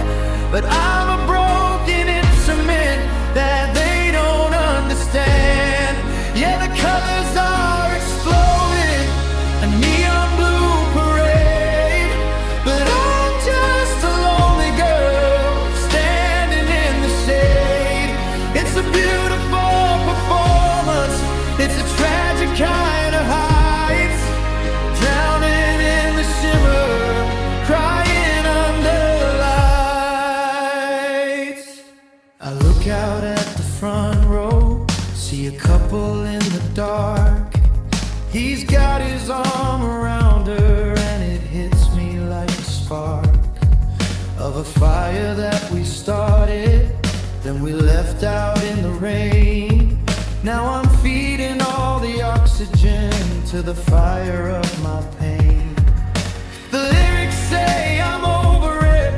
but I'm a broken instrument that they don't understand. Yeah, the colors are exploding, a neon blue parade, but I of a fire that we started, then we left out in the rain. Now I'm feeding all the oxygen to the fire of my pain. The lyrics say I'm over it,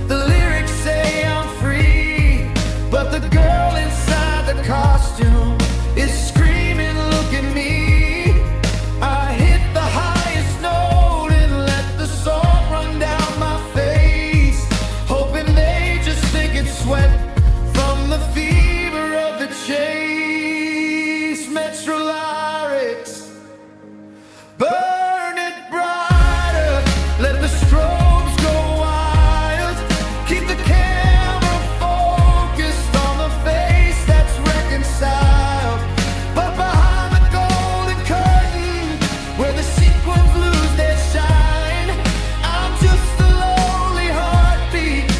the lyrics say I'm free, but the girl inside the costume is screaming, look at me. I hit the highest note and let the song run down my face, hoping they just think it's sweat from the fever of the chase. Metro lyrics, burn it brighter, let the strobes go wild, keep the camera focused on the face that's reconciled. But behind the golden curtain, where the sequins lose their shine, I'm just a lonely heartbeat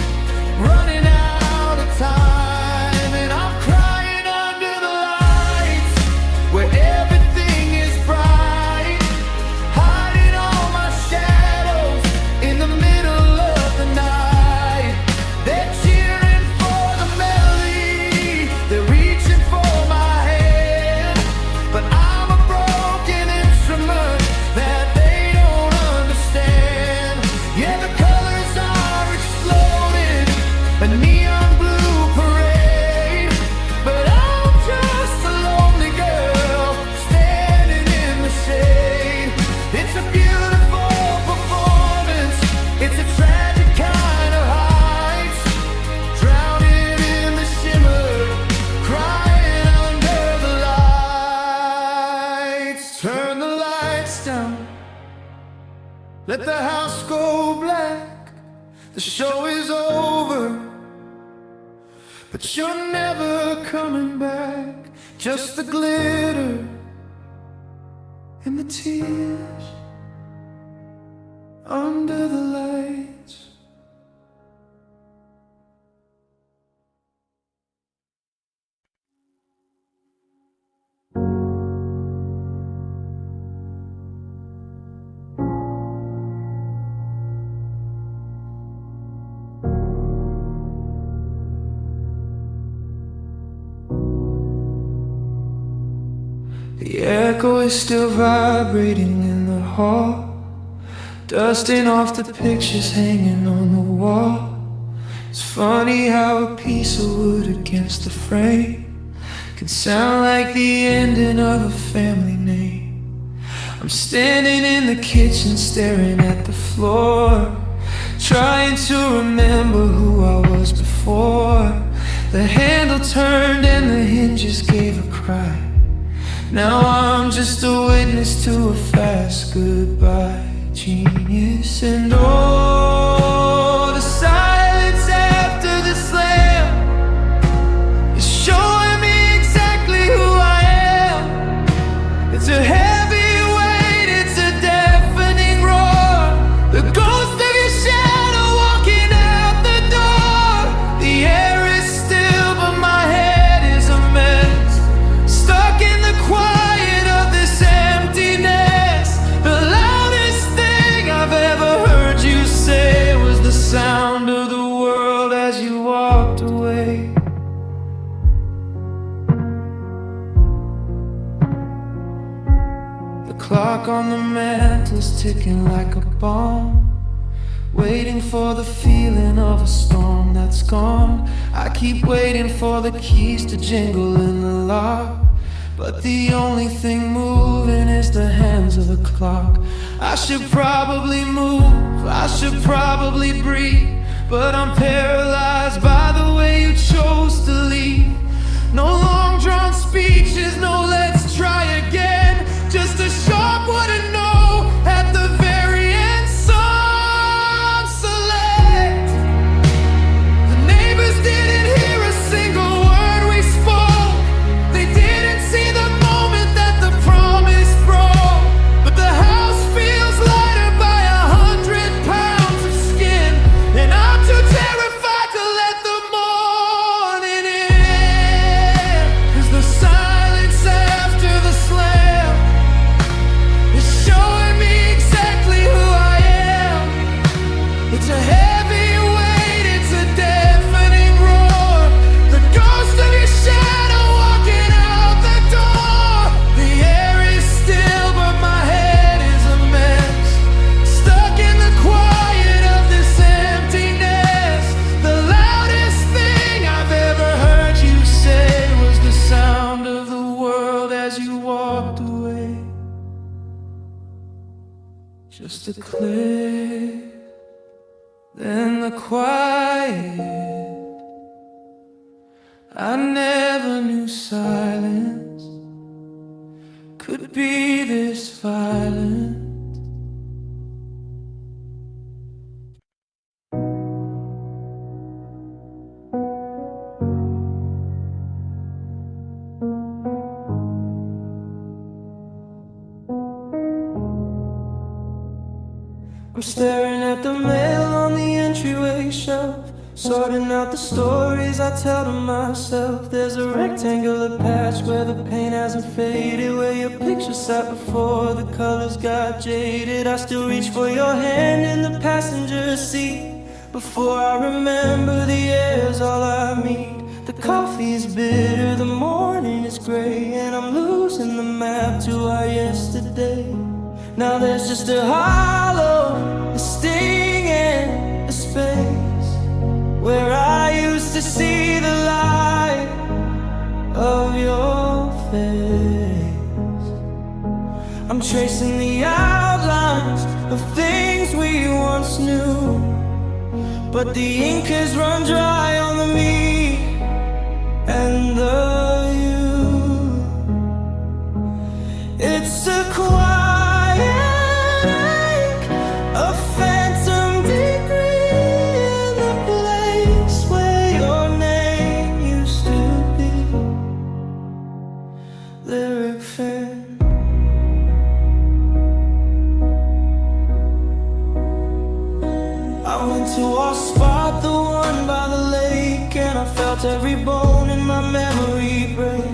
running out of time. And I'm crying under the lights, where everything is bright, hiding all my shadows in the middle of the night. They're cheering for the melody, they're reaching for my hand, but I'm a broken instrument that they don't understand. Yeah, the colors are exploding, a neon blue parade, but I'm just a lonely girl standing in the shade. It's a beautiful performance, it's a tragic kind of heights, drowning in the shimmer, crying under the lights. Turn the lights down, let the house go black. The show is over, but you're never coming back. Just the glitter and the tears under the lights. The echo is still vibrating in the hall, dusting off the pictures hanging on the wall. It's funny how a piece of wood against the frame can sound like the ending of a family name. I'm standing in the kitchen staring at the floor, trying to remember who I was before. The handle turned and the hinges gave a cry. Now I'm just a witness to a fast goodbye. Genius. And oh, the silence after the slam is showing me exactly who I am. It's a heavy weight, it's a deafening roar, the ghost of your shadow walking out the door. The air is still but my head is a mess, stuck in the quiet of this emptiness. The loudest thing I've ever heard you say was the sound of the world as you walked away. The clock on the mantle's ticking like a bomb, waiting for the feeling of a storm that's gone. I keep waiting for the keys to jingle in the lock, but the only thing moving is the hands of the clock. I should probably move, I should probably breathe, but I'm paralyzed by the way you chose to leave. No long drawn speeches, no let's try again, just a sharp wooden no at the very end. Song select. The neighbors didn't hear a single word we spoke, they didn't see the moment that the promise broke. But the house feels lighter by 100 pounds of skin, and I'm too terrified Just a click, then the quiet. I never knew silence could be this violent. I'm staring at the mail on the entryway shelf, sorting out the stories I tell to myself. There's a rectangular patch where the paint hasn't faded, where your picture sat before the colors got jaded. I still reach for your hand in the passenger seat. Before I remember, the air's all I need. The coffee is bitter, the morning is gray, and I'm losing the map to our yesterday. Now there's just a hollow, a sting, and a space where I used to see the light of your face. I'm tracing the outlines of things we once knew, but the ink has run dry on the me and the you. It's a quiet ache, a phantom degree in the place where your name used to be. Lyric fan. I went to our spot, the one by the lake, and I felt every bone in my memory break.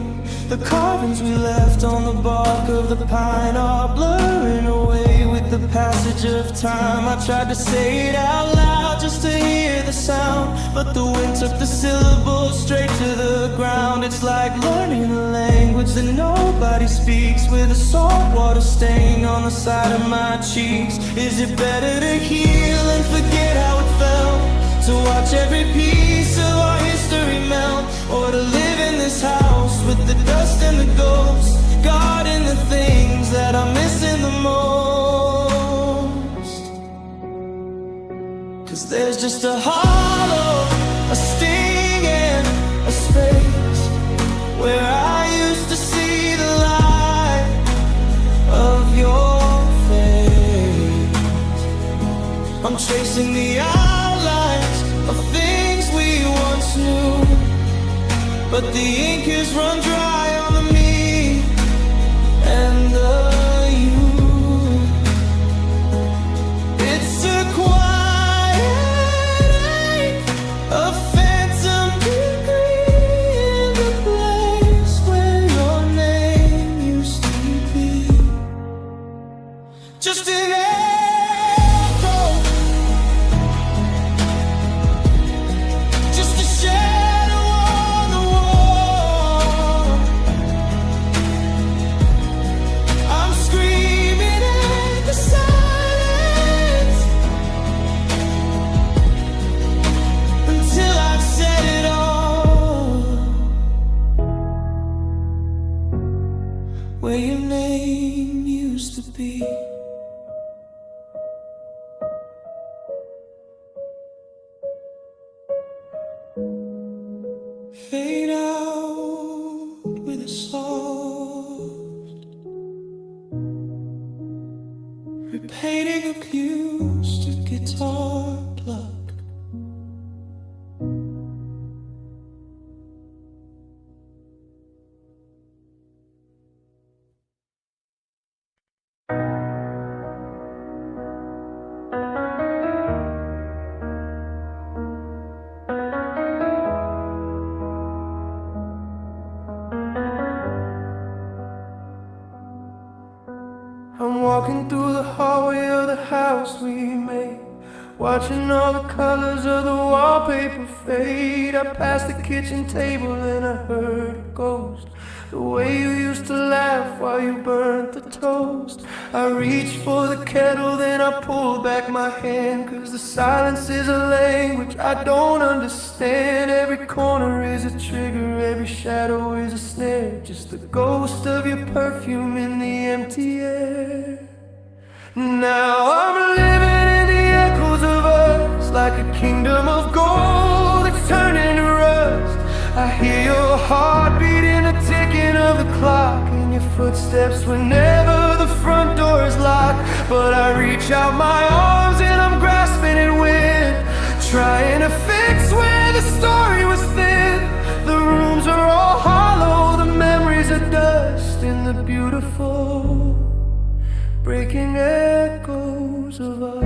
The carvings we left on the bark of the pine are blurring away with the passage of time. I tried to say it out loud just to hear the sound, but the wind took the syllables straight to the ground. It's like learning a language that nobody speaks, with a salt water stain on the side of my cheeks. Is it better to heal and forget how it felt, to watch every piece of our history melt, or to live in this house with the dust and the ghosts, guarding the things that I'm missing the most? 'Cause there's just a hollow, a sting, and a space where I used to see the light of your face. I'm tracing the outlines of things we once knew, but the ink has run dry on the me and the you. It's a quiet ache, a phantom degree in the place where your name used to be. Just an echo, just a shadow on the wall. I'm screaming at the silence until I've said it all. Where your name used to be. Fade out with a soft repainting acoustic guitar plug. I'm walking through the hallway of the house we made, watching all the colors of the wallpaper fade. I passed the kitchen table and I heard a ghost, the way you used to laugh while you burnt the toast. I reached for the kettle, then I pulled back my hand, 'cause the silence is a language I don't understand. Every corner is a trigger, every shadow is a snare, just the ghost of your perfume in the empty air. Now I'm living in the echoes of us, like a kingdom of gold that's turning to rust. I hear your heartbeat in the ticking of the clock, and your footsteps whenever the front door is locked. But I reach out my arms and I'm grasping at wind, trying to fix where the story was thin. The rooms are all hollow, the memories are dust in the beautiful breaking echoes of us.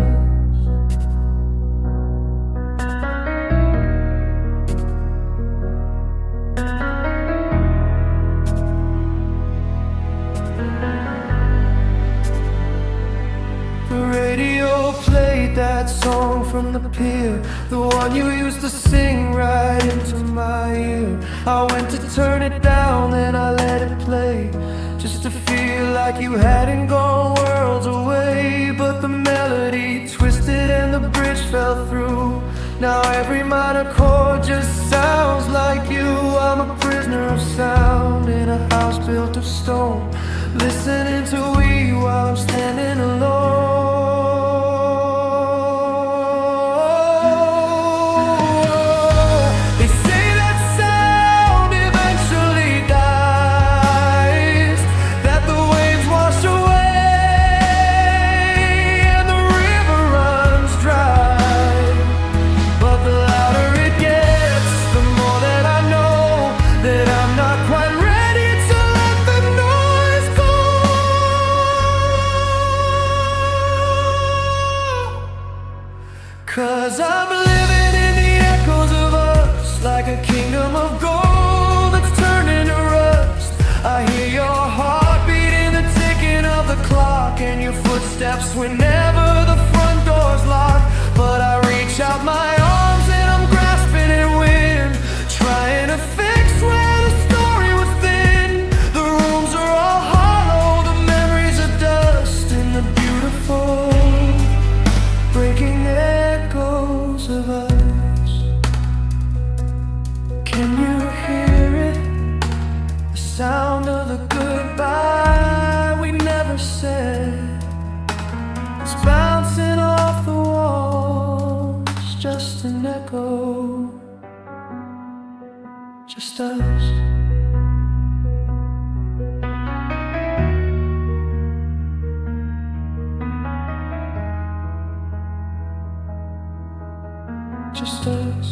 The radio played that song from the pier, the one you used to sing right into my ear. I went to turn it down, then I let it play, just to feel like you hadn't gone worlds away. But the melody twisted and the bridge fell through. Now every minor chord just sounds like you. I'm a prisoner of sound in a house built of stone, listening to we while I'm standing alone. They say that sound eventually dies, that the waves wash away and the river runs dry. But the louder it gets, the more that I know that I'm not quite ready to let the noise go. 'Cause I'm living in the echoes of us, like a kingdom of gold that's turning to rust. I hear your heartbeat in the ticking of the clock, and your footsteps whenever the front door's locked. But I reach out my arms and I'm grasping at wind, trying to fix where the story was thin. The rooms are all hollow, the memories are dust in the beautiful breaking echoes of us. Can you hear it? The sound of the goodbye we never said. It's bouncing off the walls, just an echo, just us. Just us.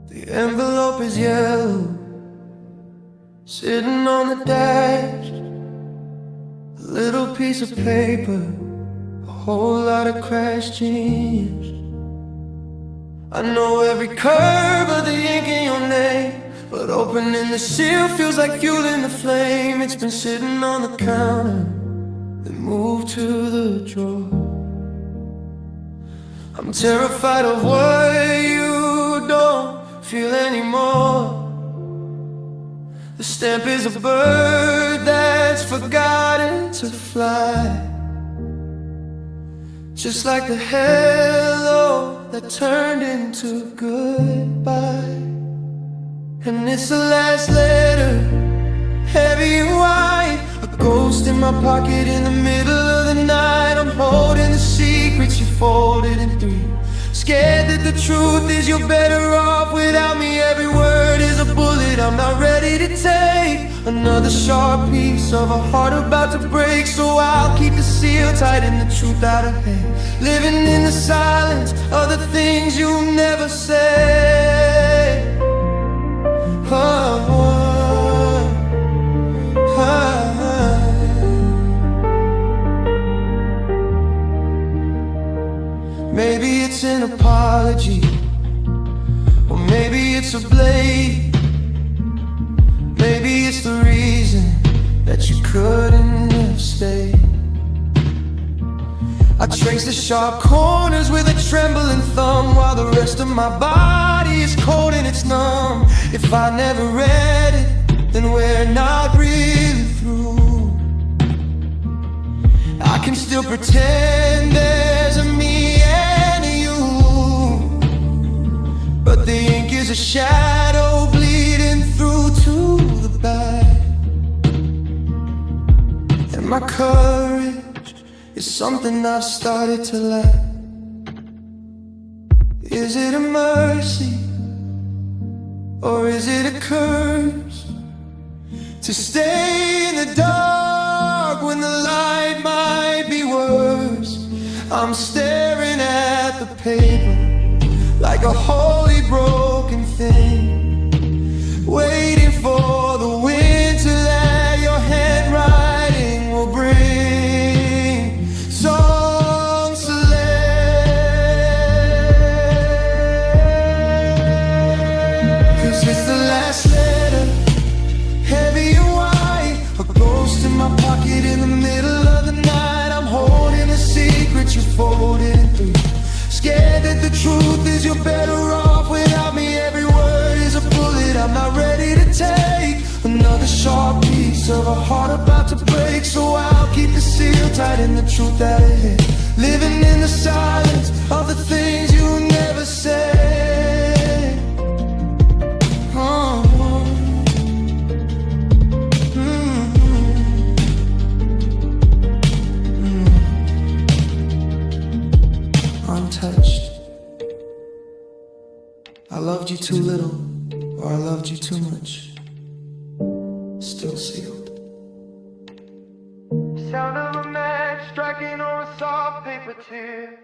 The envelope is yellow, sitting on the dash. A little piece of paper, a whole lot of crashed jeans. I know every curve of the ink in your name, but opening the seal feels like fuel in the flame. It's been sitting on the counter, then moved to the drawer. I'm terrified of what you don't feel anymore. The stamp is a bird that's forgotten to fly, just like the hello that turned into goodbye. And it's the last letter, heavy and white, a ghost in my pocket in the middle of the night. I'm holding the secrets you folded in three, scared that the truth is you're better off without me. Every word is a bullet I'm not ready to take, another sharp piece of a heart about to break. So I'll keep the seal tight and the truth out of hand, living in the silence of the things you never say. Maybe it's an apology, or maybe it's a blade. Maybe it's the reason that you couldn't have stayed. I traced the sharp corners with a trembling thumb, while the rest of my body is cold and it's numb. If I never read it, then we're not really through. I can still pretend there's a me and a you, but the ink is a shadow bleeding through to the back. And my courage is something I've started to lack. Is it a mercy, or is it a curse, to stay in the dark when the light might be worse? I'm staring at the paper like a holy broken thing, waiting for the winter that your handwriting will bring. Songs to let, 'cause it's the last letter, heavy and white, a ghost in my pocket in the middle of the night. I'm holding a secret you're folding through, scared that the truth is you're better off without me. Every word is a bullet I'm not ready to take, another sharp piece of a heart about to break. So I'll keep the seal tight in the truth that it hit, living in the silence of the things you never said. Oh. Untouched. I loved you too little, or I loved you too much. Still sealed. Sound of a match striking on a soft paper tear.